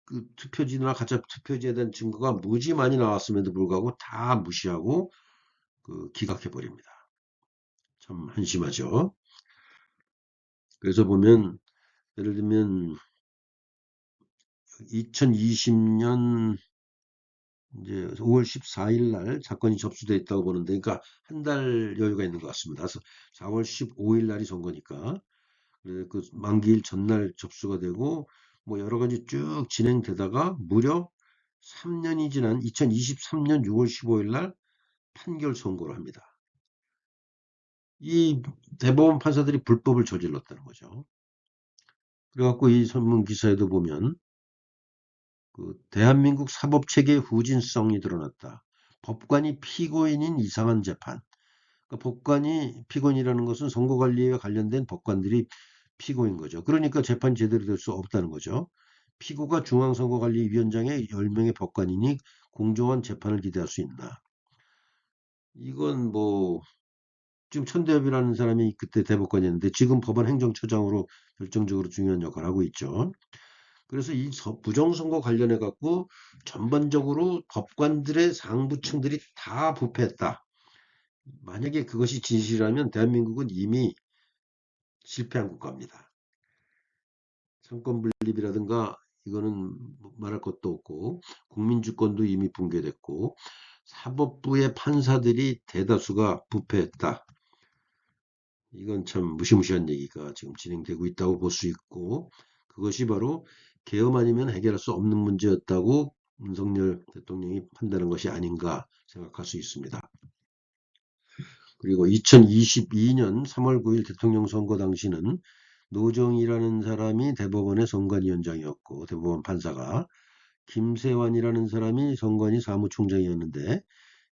그 투표지나 가짜 투표지에 대한 증거가 무지 많이 나왔음에도 불구하고 다 무시하고 그 기각해 버립니다. 참 한심하죠. 그래서 보면 예를 들면 2020년 이제 5월 14일 날 사건이 접수돼 있다고 보는데, 그러니까 한 달 여유가 있는 것 같습니다. 그래서 4월 15일 날이 선거니까 그 만기일 전날 접수가 되고 뭐 여러 가지 쭉 진행되다가 무려 3년이 지난 2023년 6월 15일 날 판결 선고를 합니다. 이 대법원 판사들이 불법을 저질렀다는 거죠. 그래갖고 이 선문 기사에도 보면 그 대한민국 사법체계의 후진성이 드러났다. 법관이 피고인인 이상한 재판. 그러니까 법관이 피고인이라는 것은 선거관리에 관련된 법관들이 피고인 거죠. 그러니까 재판이 제대로 될 수 없다는 거죠. 피고가 중앙선거관리위원장의 10명의 법관이니 공정한 재판을 기대할 수 있나. 이건 뭐 지금 천대엽이라는 사람이 그때 대법관이었는데 지금 법원 행정처장으로 결정적으로 중요한 역할을 하고 있죠. 그래서 이 부정선거 관련해 갖고 전반적으로 법관들의 상부층들이 다 부패했다. 만약에 그것이 진실이라면 대한민국은 이미 실패한 국가입니다. 상권 분립이라든가 이거는 말할 것도 없고 국민주권도 이미 붕괴됐고 사법부의 판사들이 대다수가 부패했다. 이건 참 무시무시한 얘기가 지금 진행되고 있다고 볼 수 있고 그것이 바로 계엄 아니면 해결할 수 없는 문제였다고 윤석열 대통령이 판단한 것이 아닌가 생각할 수 있습니다. 그리고 2022년 3월 9일 대통령 선거 당시는 노정이라는 사람이 대법원의 선관위원장이었고 대법원 판사가 김세환이라는 사람이 선관위 사무총장이었는데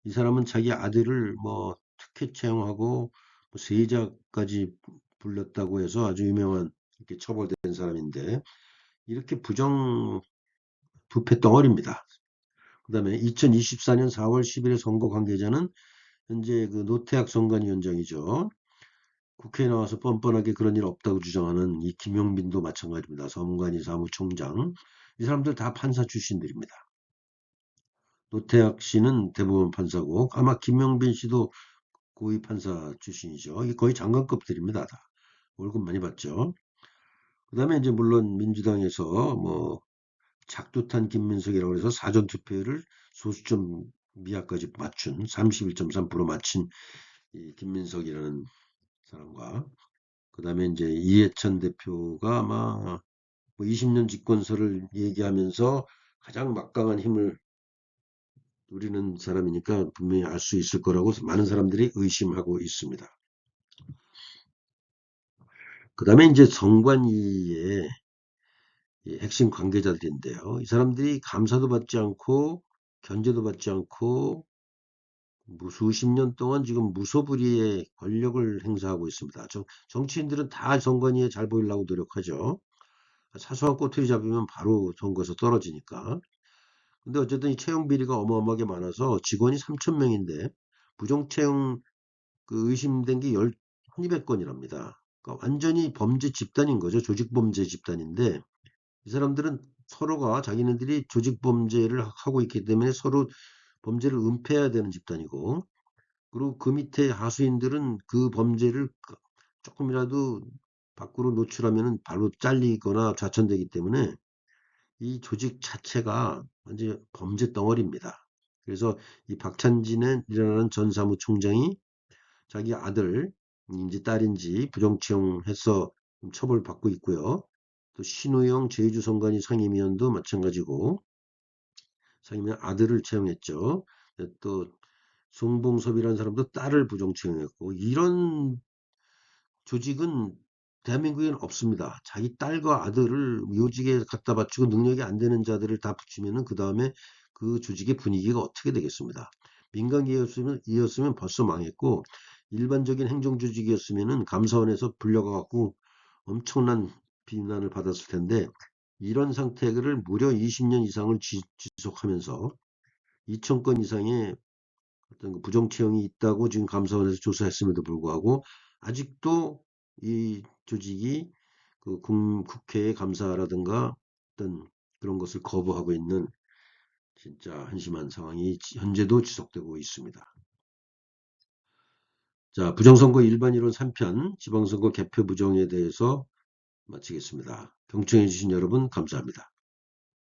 이 사람은 자기 아들을 뭐 특혜 채용하고 뭐 세자까지 불렸다고 해서 아주 유명한 이렇게 처벌된 사람인데 이렇게 부패 덩어리입니다. 그다음에 2024년 4월 10일의 선거 관계자는 현재 그 노태학 선관위원장이죠. 국회에 나와서 뻔뻔하게 그런 일 없다고 주장하는 이 김용빈도 마찬가지입니다. 선관위 사무총장. 이 사람들 다 판사 출신들입니다. 노태학 씨는 대법원 판사고 아마 김용빈 씨도 고위 판사 출신이죠. 이게 거의 장관급들입니다. 다. 월급 많이 받죠. 그 다음에 이제 물론 민주당에서 뭐 작두탄 김민석이라고 해서 사전투표를 소수점 미하까지 맞춘 31.3% 맞힌 이 김민석이라는 사람과 그 다음에 이제 이해찬 대표가 아마 뭐 20년 집권서를 얘기하면서 가장 막강한 힘을 누리는 사람이니까 분명히 알 수 있을 거라고 많은 사람들이 의심하고 있습니다. 그 다음에 이제 선관위의 핵심 관계자들인데요. 이 사람들이 감사도 받지 않고 견제도 받지 않고 수십 년 동안 지금 무소불위의 권력을 행사하고 있습니다. 정치인들은 다 선관위에 잘 보이려고 노력하죠. 사소한 꼬투리 잡으면 바로 선거에서 떨어지니까. 근데 어쨌든 이 채용 비리가 어마어마하게 많아서 직원이 3,000명인데 부정채용 그 의심된 게 1,200건이랍니다. 그러니까 완전히 범죄 집단인 거죠. 조직범죄 집단인데 이 사람들은 서로가 자기네들이 조직범죄를 하고 있기 때문에 서로 범죄를 은폐해야 되는 집단이고 그리고 그 밑에 하수인들은 그 범죄를 조금이라도 밖으로 노출하면 바로 잘리거나 좌천되기 때문에 이 조직 자체가 완전 범죄 덩어리입니다. 그래서 이 박찬진이라는 전 사무총장이 자기 아들인지 딸인지 부정채용해서 처벌받고 있고요. 또 신우영 제주선관위 상임위원도 마찬가지고 상임위원 아들을 채용했죠. 또 송봉섭이라는 사람도 딸을 부정채용했고 이런 조직은 대한민국에는 없습니다. 자기 딸과 아들을 요직에 갖다 바치고 능력이 안 되는 자들을 다 붙이면은 그 다음에 그 조직의 분위기가 어떻게 되겠습니다. 민간기업이었으면 벌써 망했고 일반적인 행정조직이었으면은 감사원에서 불려가 갖고 엄청난 비난을 받았을 텐데 이런 상태를 무려 20년 이상을 지속하면서 2,000건 이상의 어떤 그 부정체형이 있다고 지금 감사원에서 조사했음에도 불구하고 아직도 이 조직이 그 국회 감사라든가 어떤 그런 것을 거부하고 있는 진짜 한심한 상황이 현재도 지속되고 있습니다. 자, 부정선거 일반이론 3편 지방선거 개표 부정에 대해서 마치겠습니다. 경청해 주신 여러분 감사합니다.